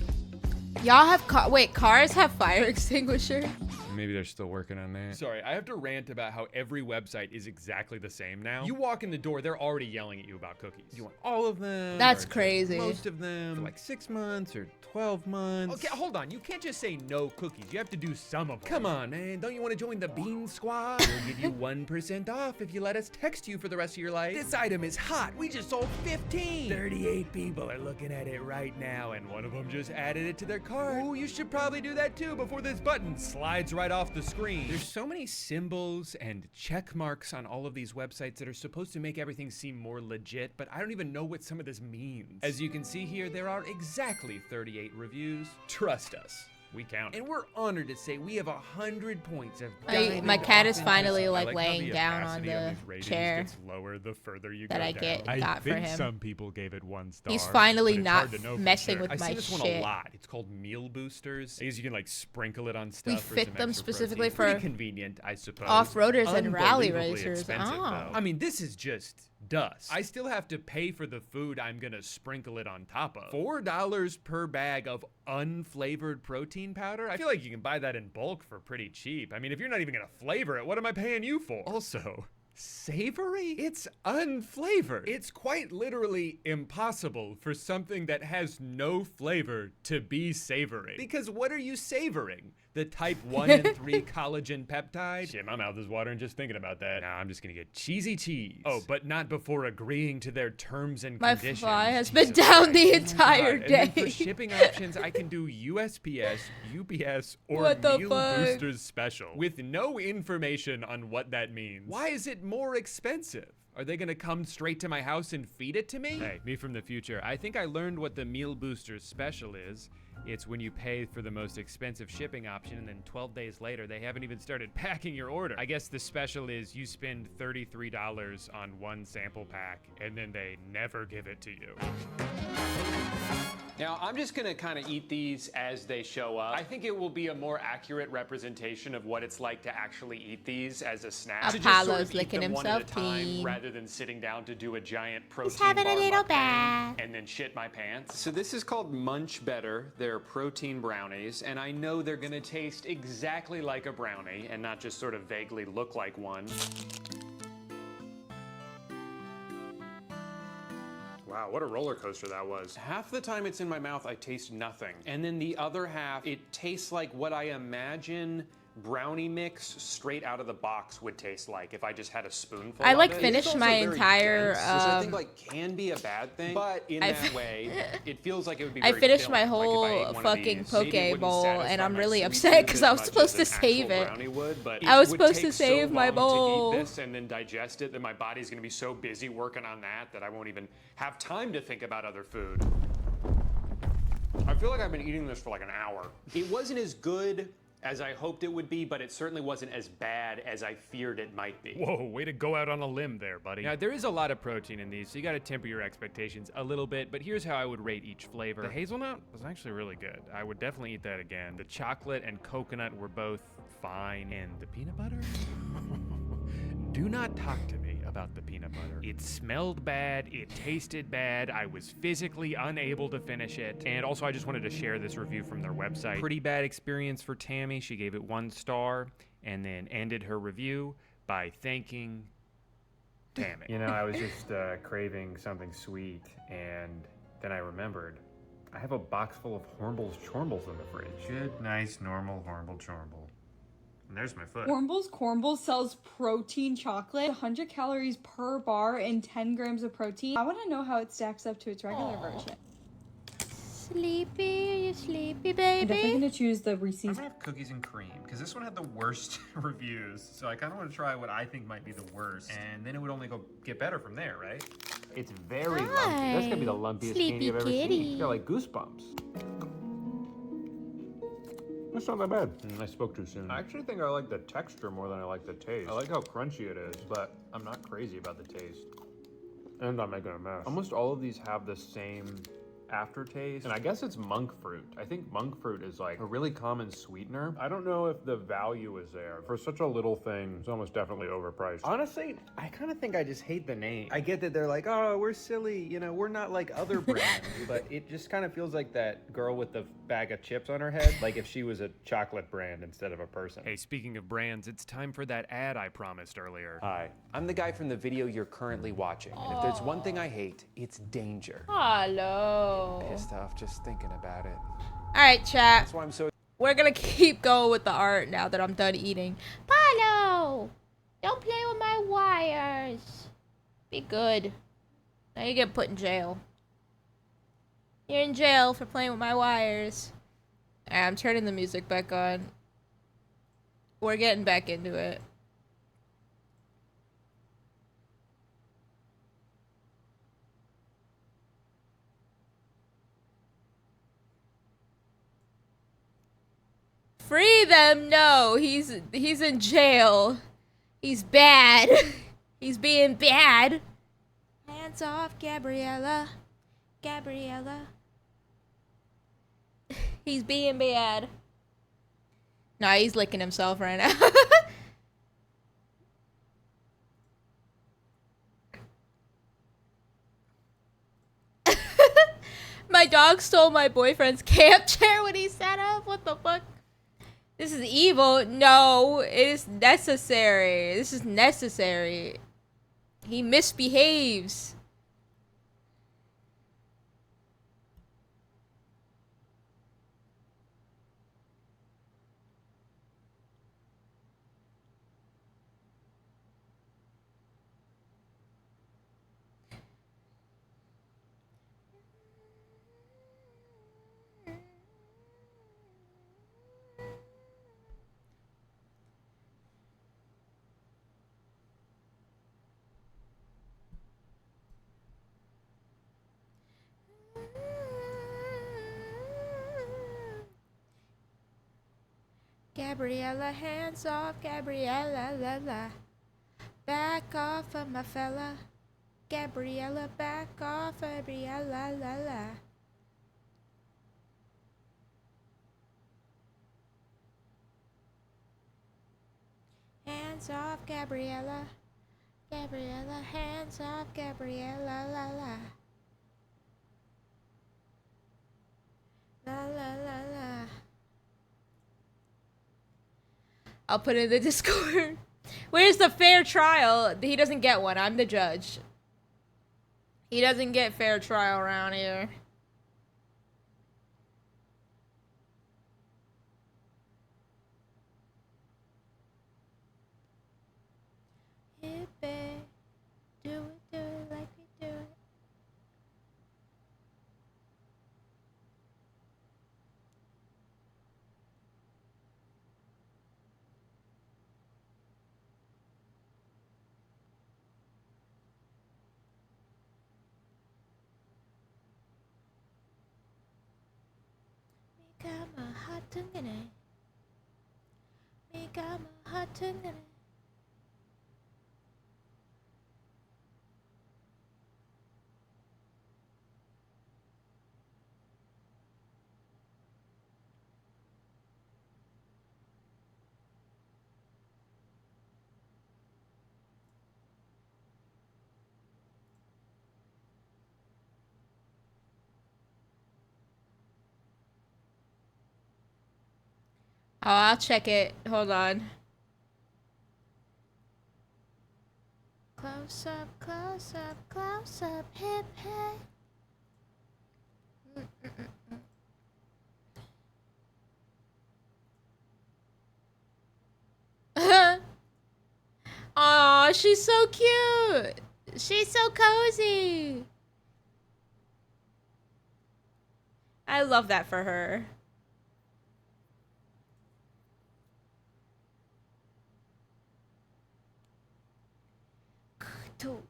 Y'all have cars have fire extinguisher? Maybe they're still working on that. Sorry, I have to rant about how every website is exactly the same now. You walk in the door, they're already yelling at you about cookies. You want all of them? That's or crazy. Most of them for like 6 months or 12 months. Okay, hold on. You can't just say no cookies. You have to do some of them. Come on, man. Don't you want to join the Bean Squad? We'll give you 1% off if you let us text you for the rest of your life. This item is hot. We just sold 15. 38 people are looking at it right now, and one of them just added it to their cart. Ooh, you should probably do that too before this button slides right off the screen. There's so many symbols and check marks on all of these websites that are supposed to make everything seem more legit, but I don't even know what some of this means. As you can see here, there are exactly 38 reviews. Trust us. We count. And we're honored to say we have 100 points of My cat is finally like how laying the down on opacity the these ratings chair gets lower the further you that go I down. got for him. Some people gave it 1 star. He's finally but it's not hard to know for messing sure. with I've my seen this one a shit. lot. It's called meal boosters. I guess you can like sprinkle it on stuff. We for fit some them extra specifically protein. Pretty for convenient, I suppose. off-roaders and rally Unbelievably racers. expensive, Oh. though. I mean, this is just dust. I still have to pay for the food I'm gonna sprinkle it on top of. $4 per bag of unflavored protein powder? I feel like you can buy that in bulk for pretty cheap. I mean, if you're not even gonna flavor it, what am I paying you for? Also, savory? It's unflavored. It's quite literally impossible for something that has no flavor to be savory. Because what are you savoring? The type 1 and 3 collagen peptide? Shit, my mouth is watering just thinking about that. Nah, I'm just gonna get cheesy cheese. Oh, but not before agreeing to their terms and My conditions. fly has been down the entire God. And then for day. shipping options, I can do USPS, UPS, or What the Meal fuck? Boosters Special with no information on what that means. Why is it more expensive? Are they gonna come straight to my house and feed it to me? Hey, me from the future. I think I learned what the Meal Boosters special is. It's when you pay for the most expensive shipping option and then 12 days later, they haven't even started packing your order. I guess the special is you spend $33 on one sample pack and then they never give it to you. Now, I'm just gonna kind of eat these as they show up. I think it will be a more accurate representation of what it's like to actually eat these as a snack. Apollo's eat licking them one himself at a time, clean. rather than sitting down to do a giant protein He's having a bar little mukbang bath. and then shit my pants. So this is called Munch Better. They're protein brownies, and I know they're gonna taste exactly like a brownie and not just sort of vaguely look like one. Wow, what a roller coaster that was. Half the time it's in my mouth, I taste nothing. And then the other half, it tastes like what I imagine brownie mix straight out of the box would taste like if I just had a spoonful I of like it. finished It's also my very entire, dense, which I think like can be a bad thing, but in that way, it feels like it would be I very finished my filling. Like, if I whole ate one of fucking these, maybe it poke wouldn't bowl, satisfy and I'm my really sweet upset tooth because as I was much supposed as to an save actual it. brownie would, but I was it would supposed to take so save my long bowl. to eat this and then digest it that my body's gonna be so busy working on that I won't even have time to think about other food. I feel like I've been eating this for like an hour. It wasn't as good as I hoped it would be, but it certainly wasn't as bad as I feared it might be. Whoa, way to go out on a limb there, buddy. Now, there is a lot of protein in these, so you gotta temper your expectations a little bit, but here's how I would rate each flavor. The hazelnut was actually really good. I would definitely eat that again. The chocolate and coconut were both fine, and the peanut butter? Do not talk to me about the peanut butter. It smelled bad, it tasted bad, I was physically unable to finish it. And also I just wanted to share this review from their website. Pretty bad experience for Tammy. She gave it 1 star and then ended her review by thanking Tammy. You know, I was just craving something sweet, and then I remembered I have a box full of Hornble's Chornbles in the fridge. Good, nice, normal Hornble Chornble. And there's my foot. Cornbles sells protein chocolate, 100 calories per bar and 10 grams of protein. I want to know how it stacks up to its regular version. Sleepy, you sleepy, I'm baby? definitely going to choose the I'm Reese's. gonna have cookies and cream, because this one had the worst reviews, so I kind of want to try what I think might be the worst, and then it would only get better from there, right? It's very lumpy. That's gonna be the lumpiest candy I've ever seen. It's got like goosebumps. That's not that bad. I spoke too soon. I actually think I like the texture more than I like the taste. I like how crunchy it is, but I'm not crazy about the taste. And I'm not making a mess. Almost all of these have the same aftertaste, and I guess it's monk fruit. I think monk fruit is like a really common sweetener. I don't know if the value is there. For such a little thing, it's almost definitely overpriced. Honestly, I kind of think I just hate the name. I get that they're like, oh, we're silly, you know, we're not like other brands, but it just kind of feels like that girl with the bag of chips on her head, like if she was a chocolate brand instead of a person. Hey, speaking of brands, it's time for that ad I promised earlier. Hi, I'm the guy from the video you're currently watching, and if there's one thing I hate, it's danger. Hello. Pissed off just thinking about it. Alright, chat. That's why I'm so... We're gonna keep going with the art now that I'm done eating. Paulo! Don't play with my wires. Be good. Now you get put in jail. You're in jail for playing with my wires. Alright, I'm turning the music back on. We're getting back into it. Free them? No, he's in jail. He's bad. He's being bad. Hands off, Gabriella. Gabriella. He's being bad. Nah, he's licking himself right now. My dog stole my boyfriend's camp chair when he sat up. What the fuck? This is evil. No, it is necessary. This is necessary. He misbehaves. Gabriella, hands off, Gabriella, la la. Back off of my fella. Gabriella, back off, Gabriella, la la. Hands off, Gabriella. Gabriella, hands off, Gabriella, la la. La la la la. I'll put it in the Discord. Where's the fair trial? He doesn't get one. I'm the judge. He doesn't get fair trial around here. Hit it. Do it like we do it. Got my heart tonight. Me got my heart tonight. Oh, I'll check it. Hold on. Close up, hip, hip. Aw, she's so cute. She's so cozy. I love that for her. Two.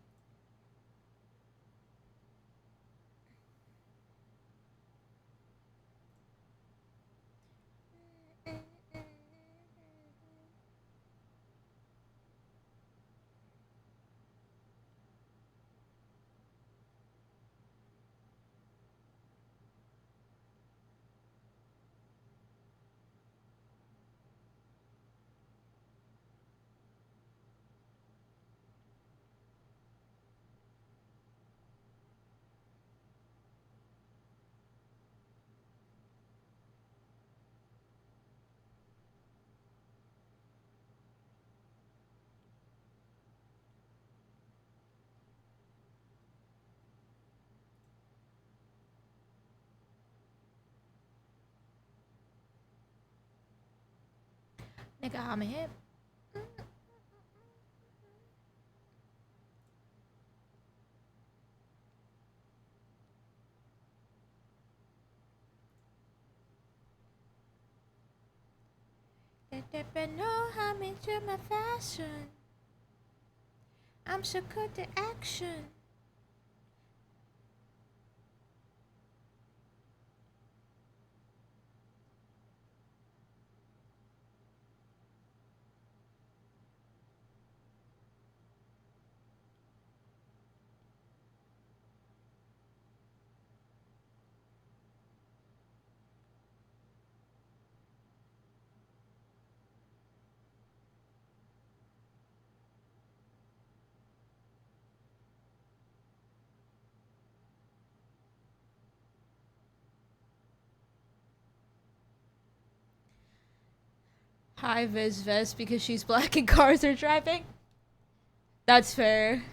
Nigga, I'm hip. But know I'm into my fashion. I'm so good to action. Hi, Viz Vest, because she's black and cars are driving. That's fair.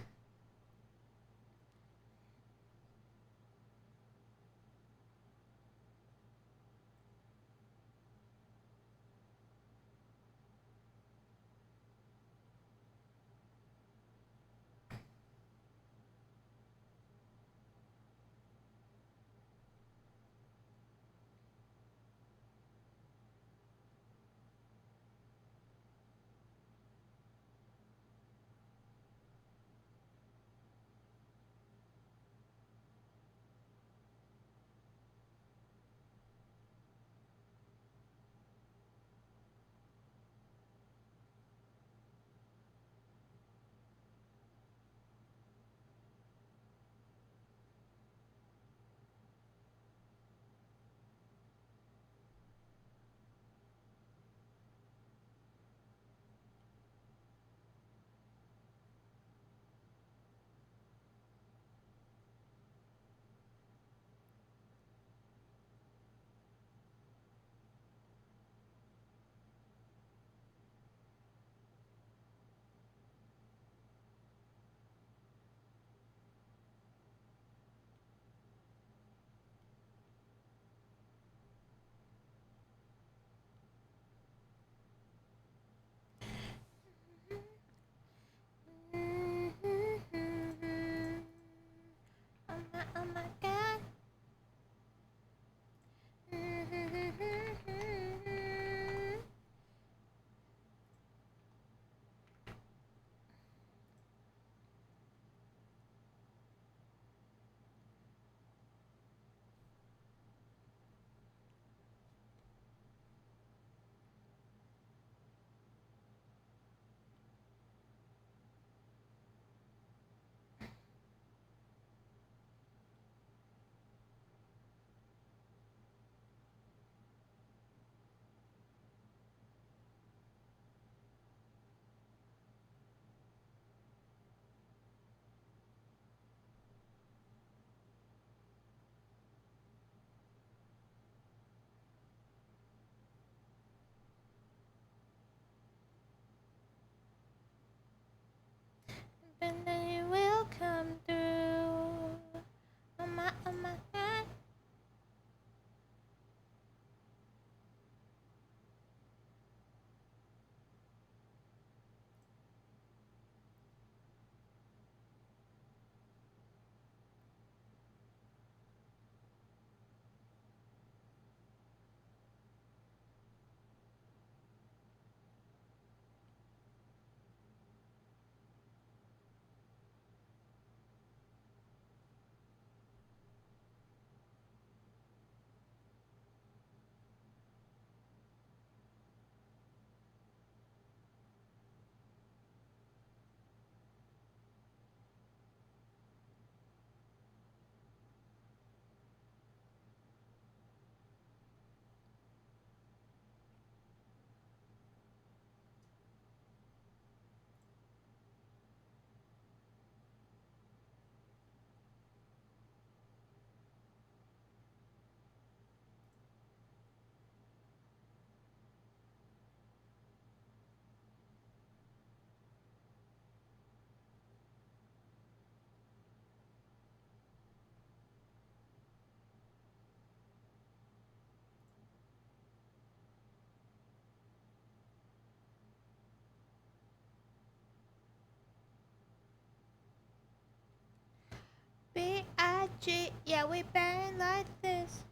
B-I-G, yeah, we bang like this.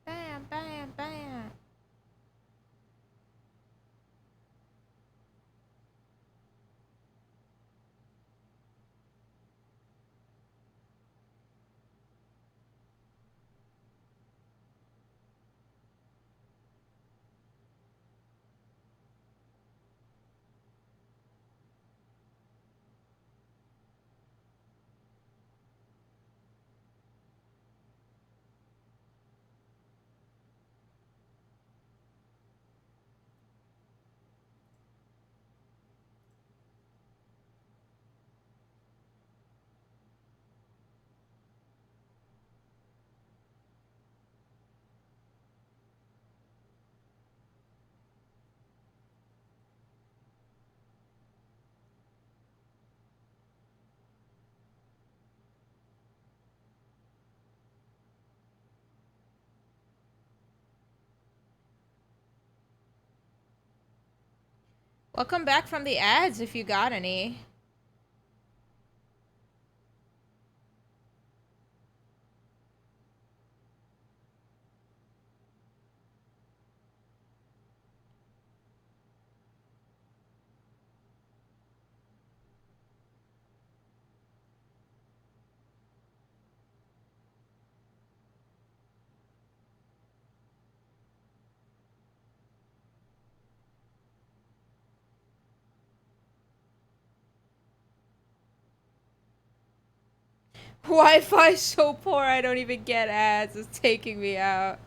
Bam, bam, bam. Welcome back from the ads if you got any. Wi-Fi so poor I don't even get ads. It's taking me out.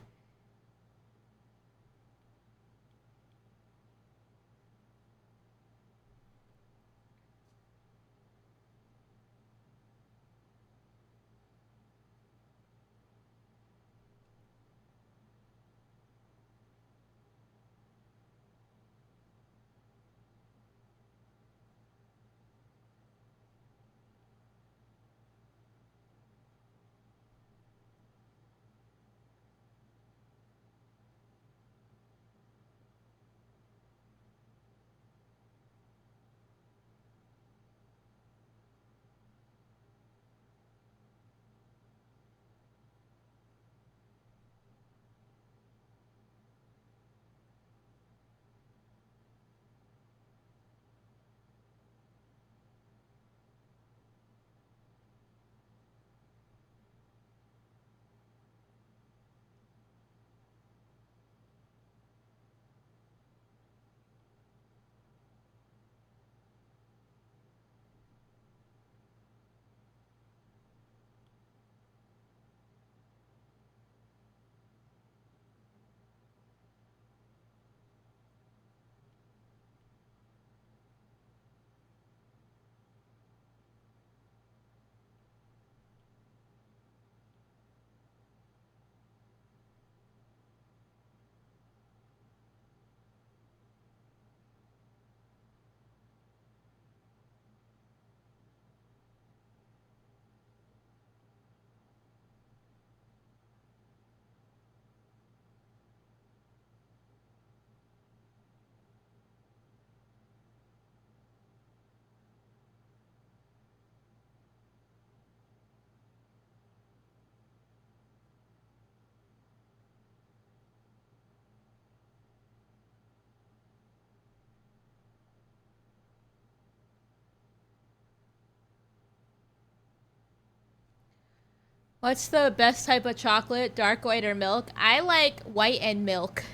What's the best type of chocolate? Dark white or milk? I like white and milk.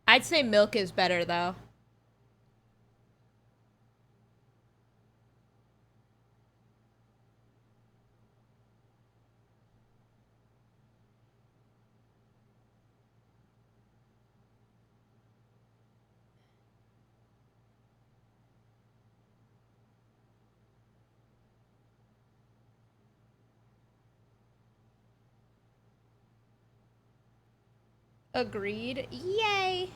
I'd say milk is better though. Agreed. Yay!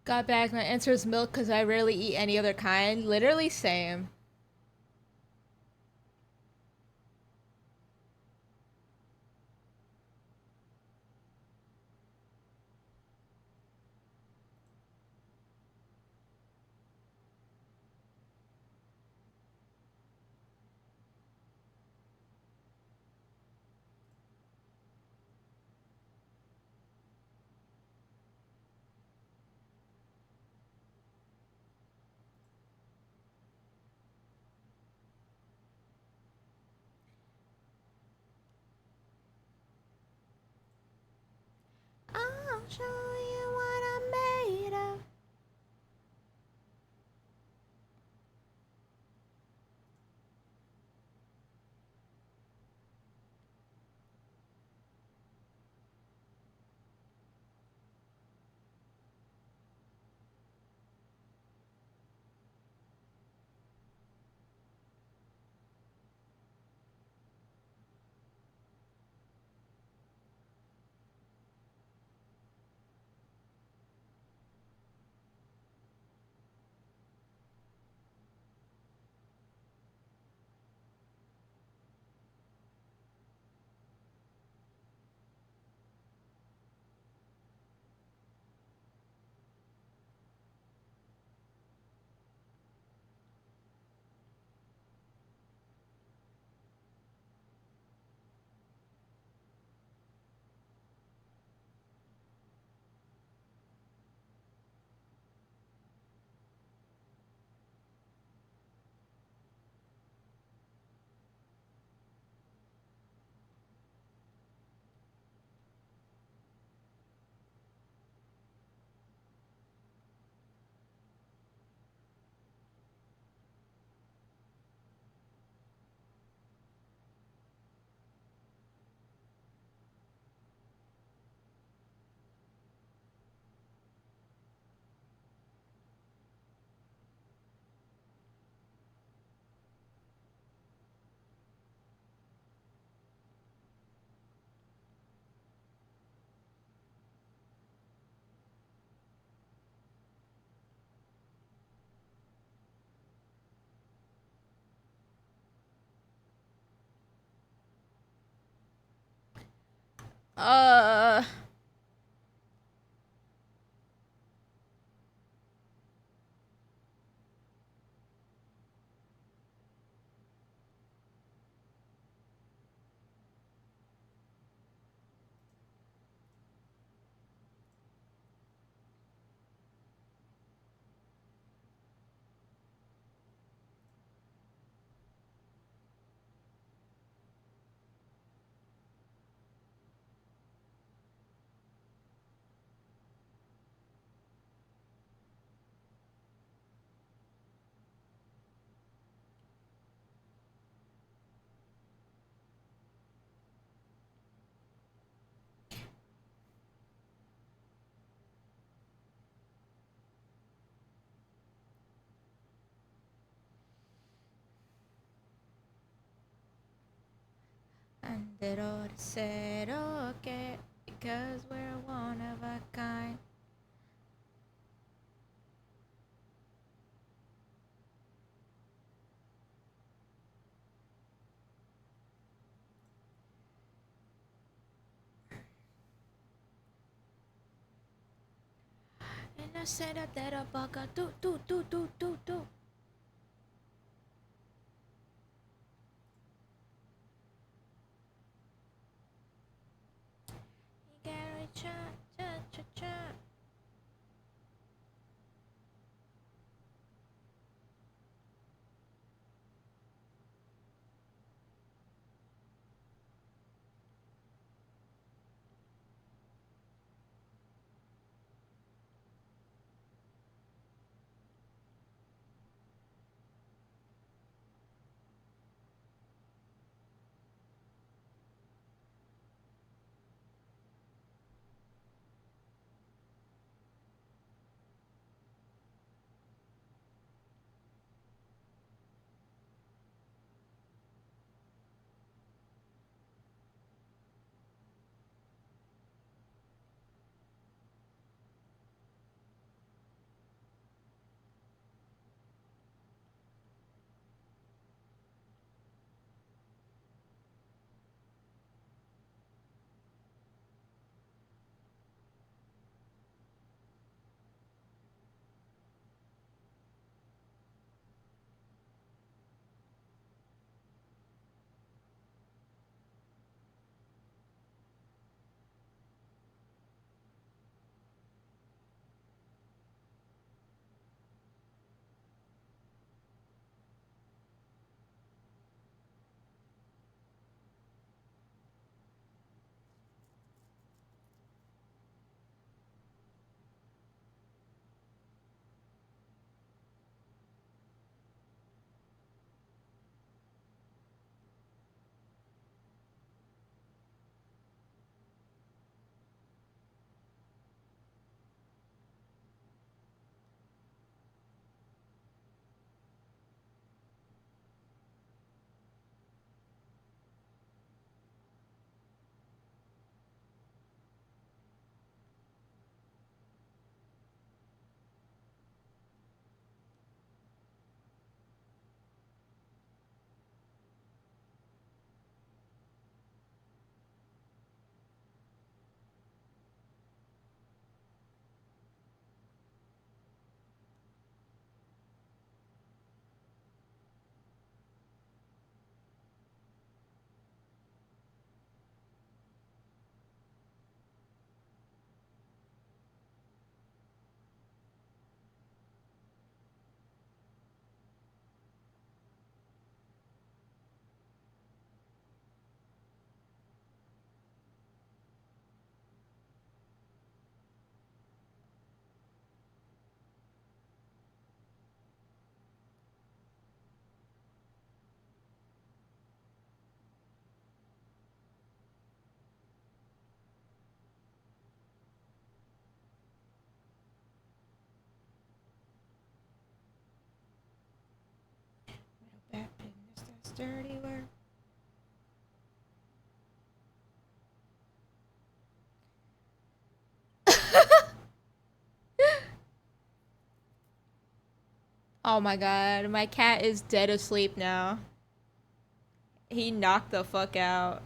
Got back. My answer is milk because I rarely eat any other kind. Literally same. I'll show you what I'm made of. Uh. And it all said okay because we're one of a kind. And I said that a bugger do. Gary cha. dirty work. Oh my god, my cat is dead asleep now. He knocked the fuck out.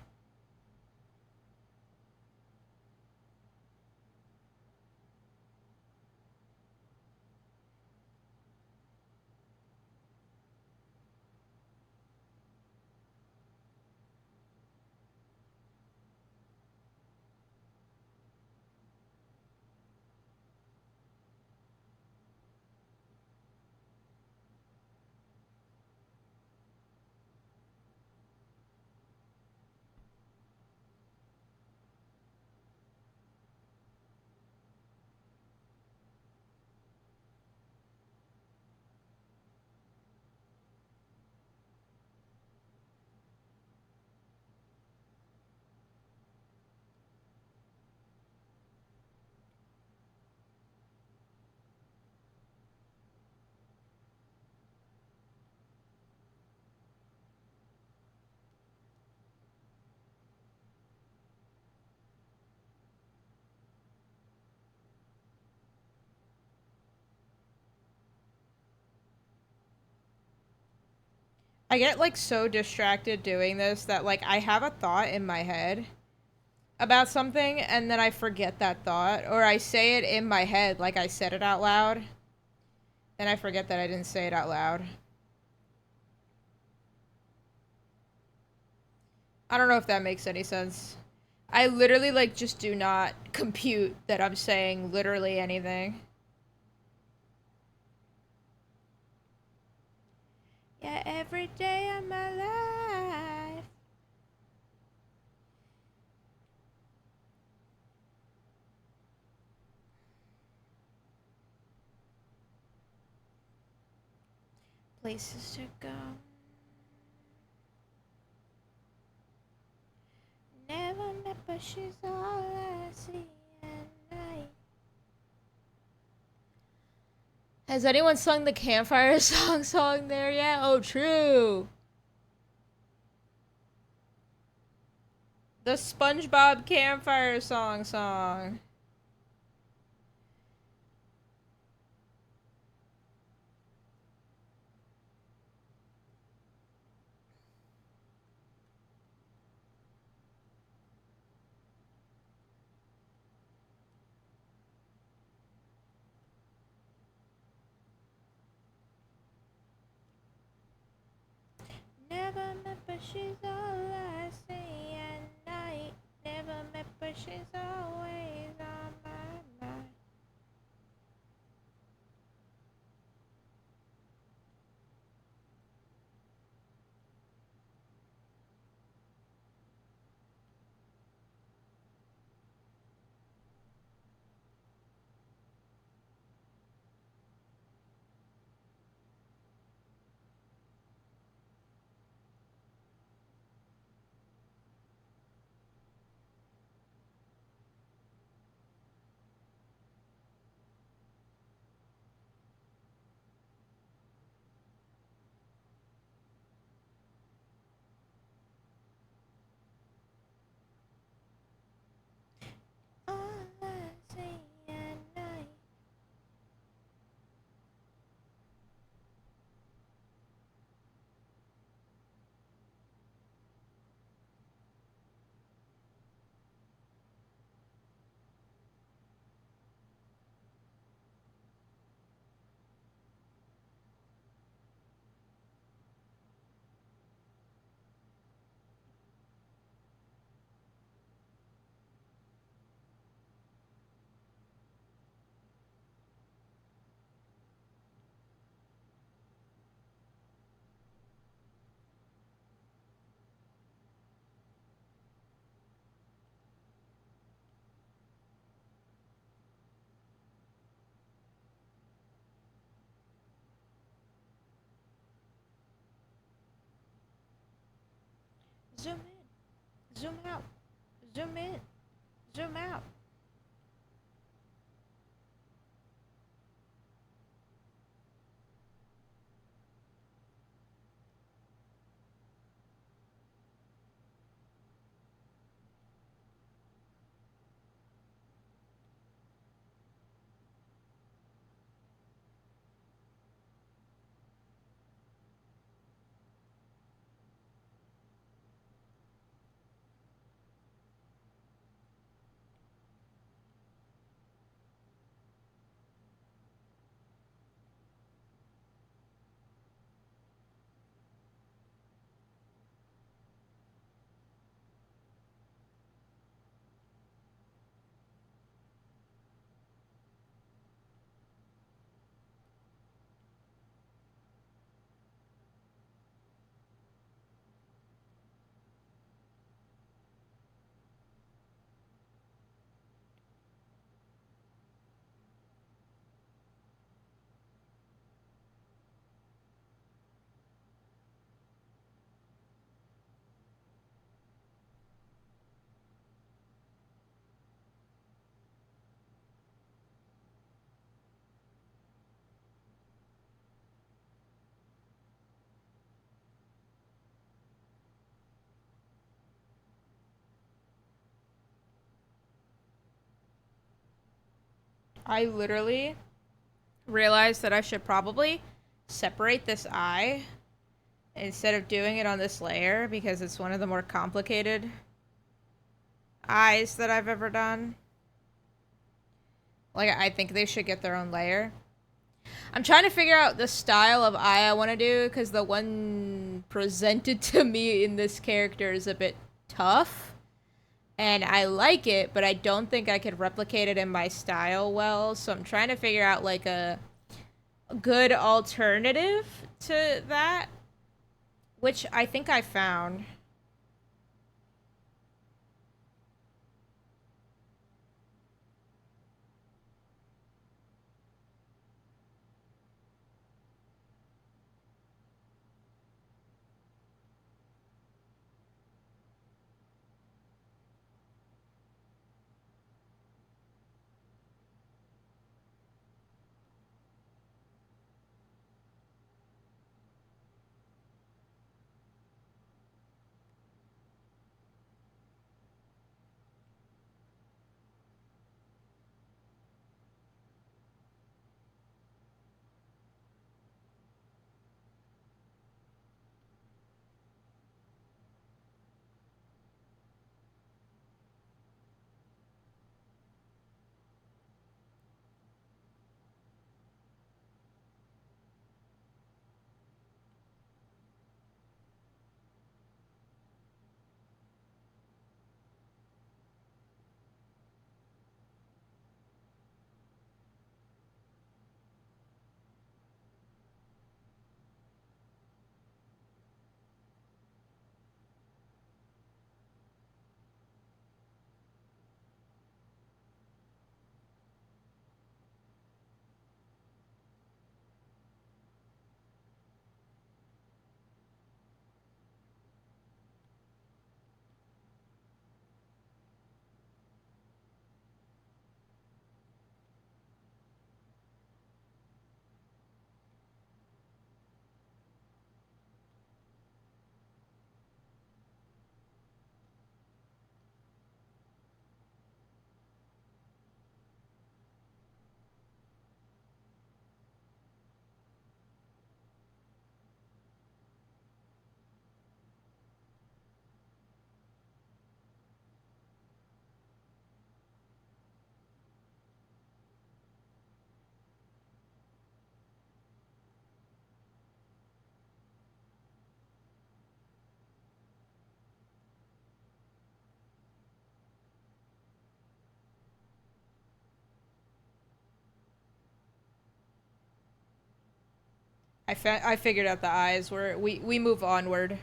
I get like so distracted doing this that like I have a thought in my head about something and then I forget that thought, or I say it in my head like I said it out loud, then I forget that I didn't say it out loud. I don't know if that makes any sense. I literally like just do not compute that I'm saying literally anything. Yeah, every day of my life. Places to go. Never met, but she's all I see at night. Has anyone sung the campfire song there yet? Oh, true. The SpongeBob campfire song. Never met, but she's all I see at night. Never met, but she's always on my mind. All I see at night. Zoom in. Zoom out. Zoom in. Zoom out. I literally realized that I should probably separate this eye instead of doing it on this layer because it's one of the more complicated eyes that I've ever done. Like, I think they should get their own layer. I'm trying to figure out the style of eye I want to do because the one presented to me in this character is a bit tough. And I like it, but I don't think I could replicate it in my style well. So I'm trying to figure out like a good alternative to that, which I think I found. I figured out the eyes. We move onward.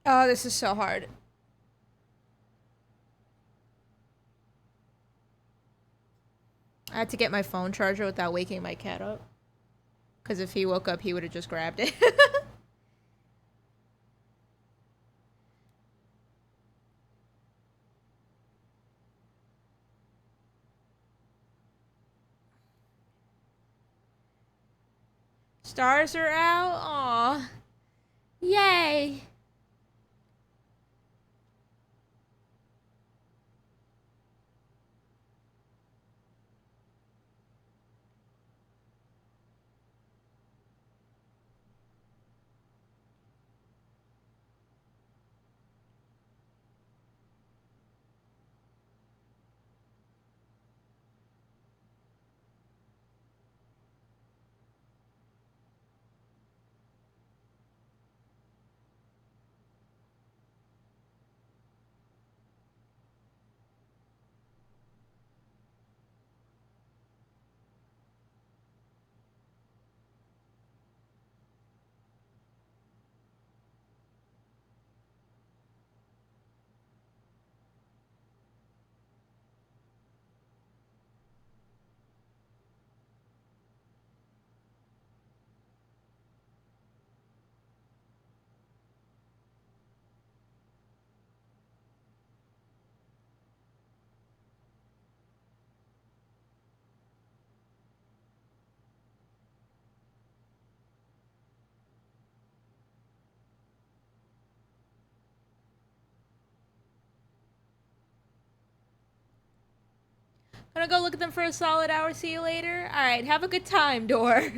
Oh, this is so hard. I had to get my phone charger without waking my cat up. Because if he woke up, he would have just grabbed it. Stars are out? Aw. Yay. Gonna go look at them for a solid hour. See you later. Alright, have a good time, Door.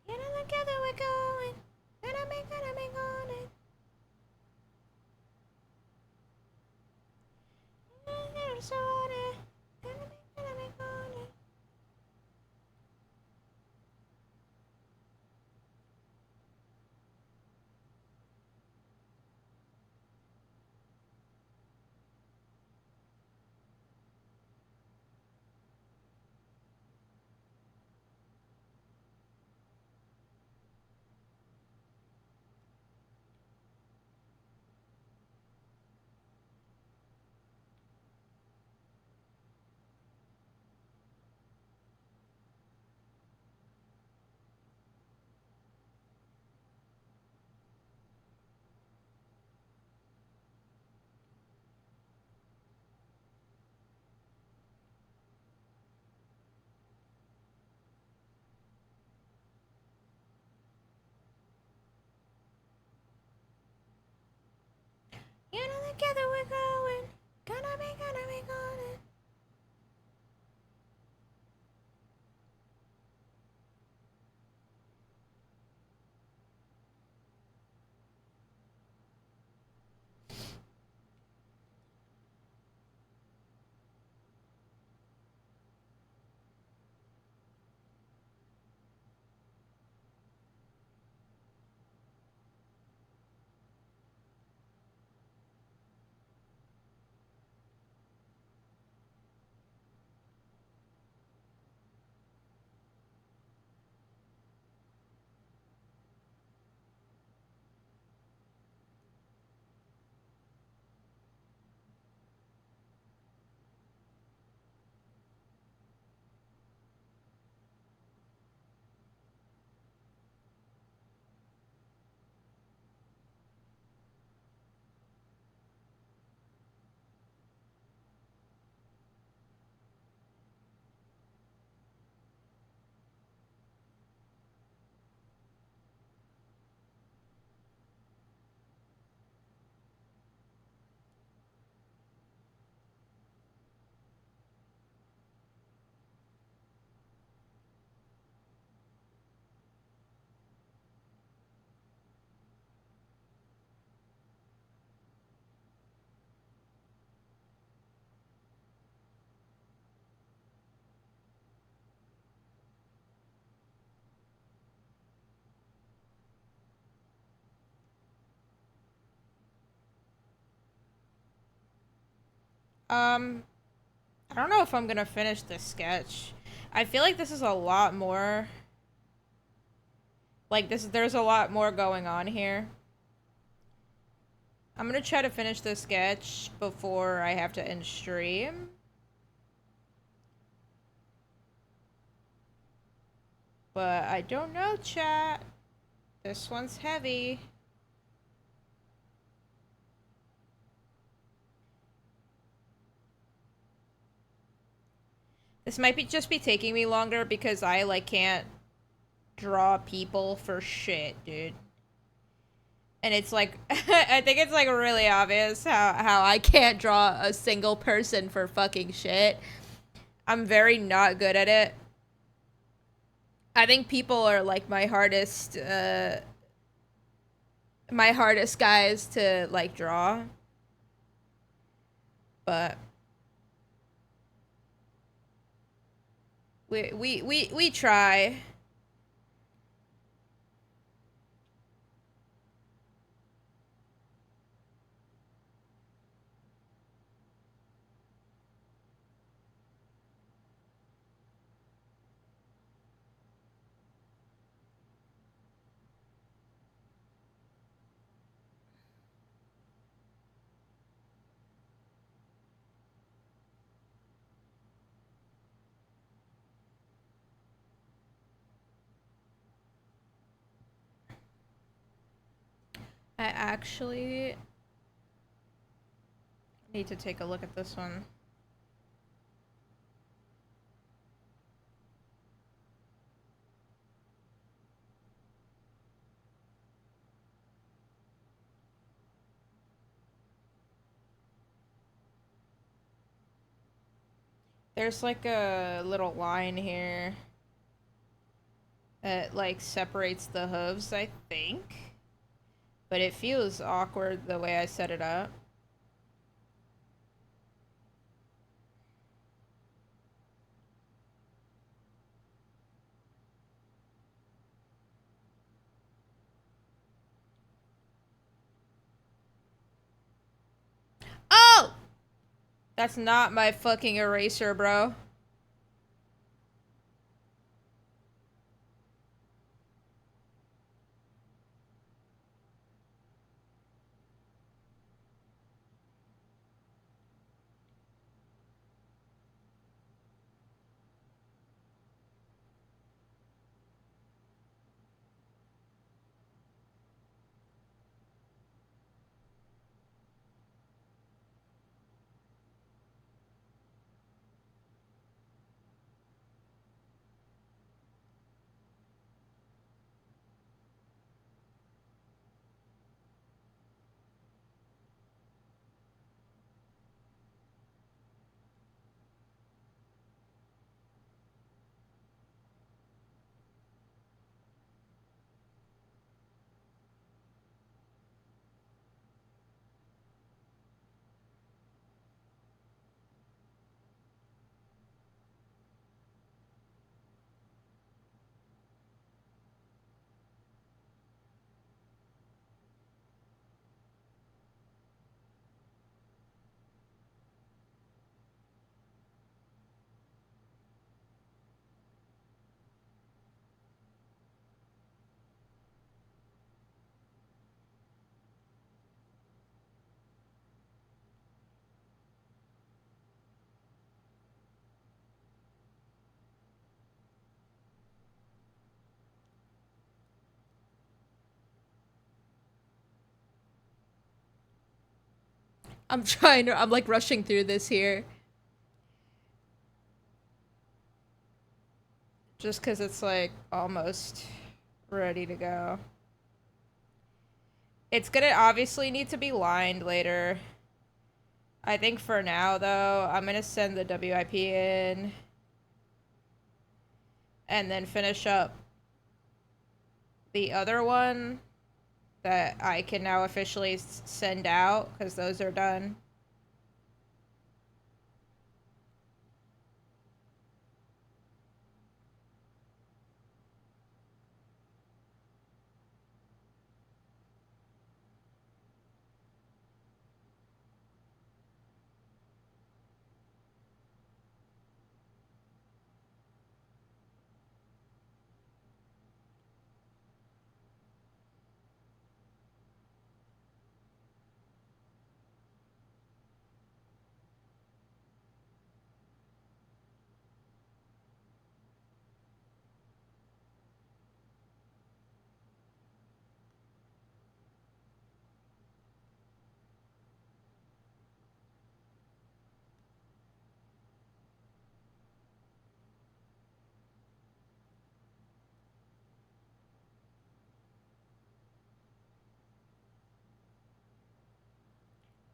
You know, together we're going. Gonna be on it. So on it. Gonna be on it. You know, together we're going. Gonna be on it. I don't know if I'm gonna finish this sketch. I feel like this is a lot more. Like, there's a lot more going on here. I'm gonna try to finish this sketch before I have to end stream. But I don't know, chat. This one's heavy. This might just be taking me longer because I, like, can't draw people for shit, dude. And it's like, I think it's like really obvious how I can't draw a single person for fucking shit. I'm very not good at it. I think people are like my hardest guys to like draw. But we try. I actually need to take a look at this one. There's like a little line here that like separates the hooves, I think. But it feels awkward the way I set it up. Oh! That's not my fucking eraser, bro. I'm like rushing through this here. Just because it's like almost ready to go. It's gonna obviously need to be lined later. I think for now though, I'm gonna send the WIP in. And then finish up the other one that I can now officially send out because those are done.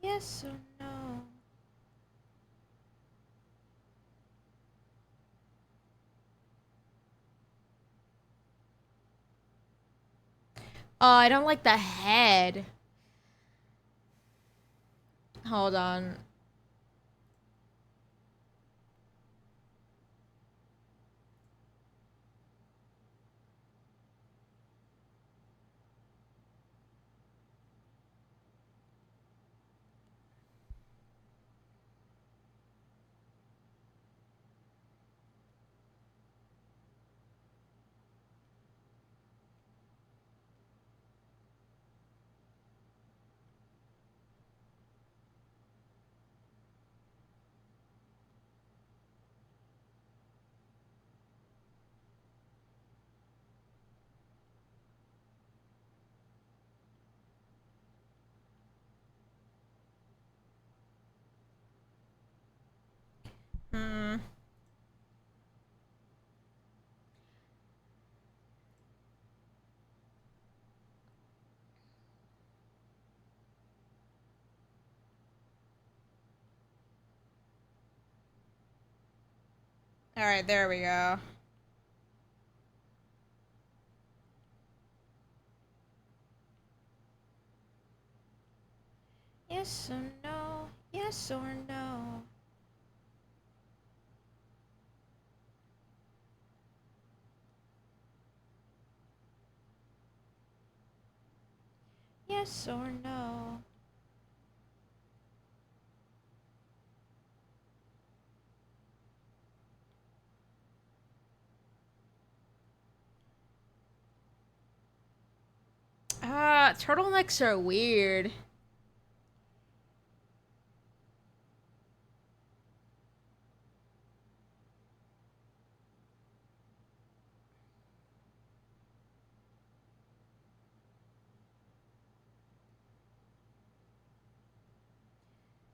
Yes or no? Oh, I don't like the head. Hold on. Hmm. All right, there we go. Yes or no? Yes or no? Yes or no? Ah, turtlenecks are weird.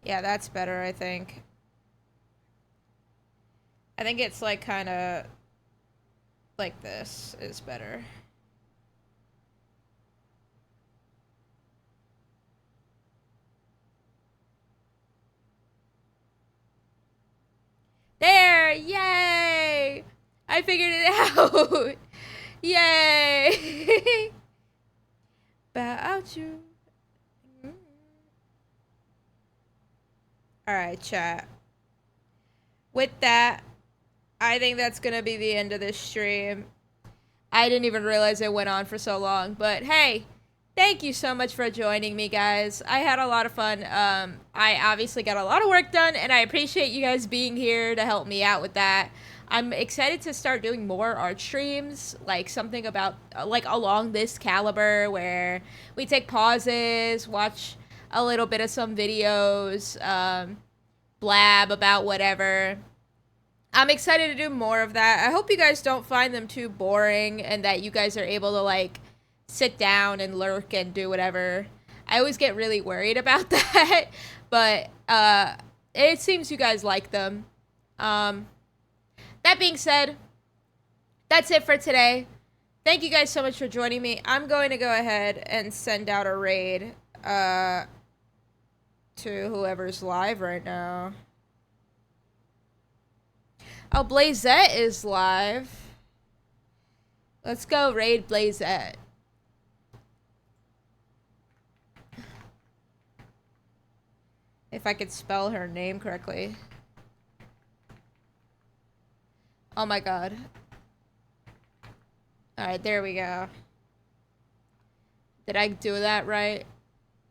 Yeah, that's better, I think. I think it's like kind of like this is better. There! Yay! I figured it out! Yay! About you. Alright, chat. With that, I think that's gonna be the end of this stream. I didn't even realize it went on for so long, but hey, thank you so much for joining me, guys. I had a lot of fun. I obviously got a lot of work done, and I appreciate you guys being here to help me out with that. I'm excited to start doing more art streams, like something about, like along this caliber, where we take pauses, watch a little bit of some videos, blab about whatever. I'm excited to do more of that. I hope you guys don't find them too boring and that you guys are able to like sit down and lurk and do whatever. I always get really worried about that, but it seems you guys like them. That being said, that's it for today. Thank you guys so much for joining me. I'm going to go ahead and send out a raid to whoever's live right now. Oh, Blazette is live. Let's go raid Blazette. If I could spell her name correctly. Oh my god. Alright, there we go. Did I do that right?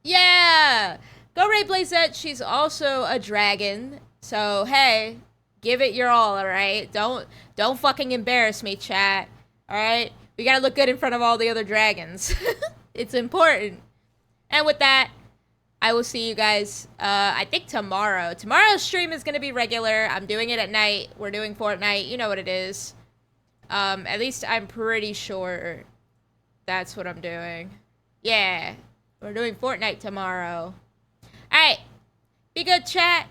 Yeah! Go raid Blazette. She's also a dragon. So, hey, give it your all, alright? Don't fucking embarrass me, chat. Alright? We gotta look good in front of all the other dragons. It's important. And with that, I will see you guys, I think tomorrow. Tomorrow's stream is gonna be regular. I'm doing it at night. We're doing Fortnite. You know what it is. At least I'm pretty sure that's what I'm doing. Yeah. We're doing Fortnite tomorrow. Alright. Be good, chat.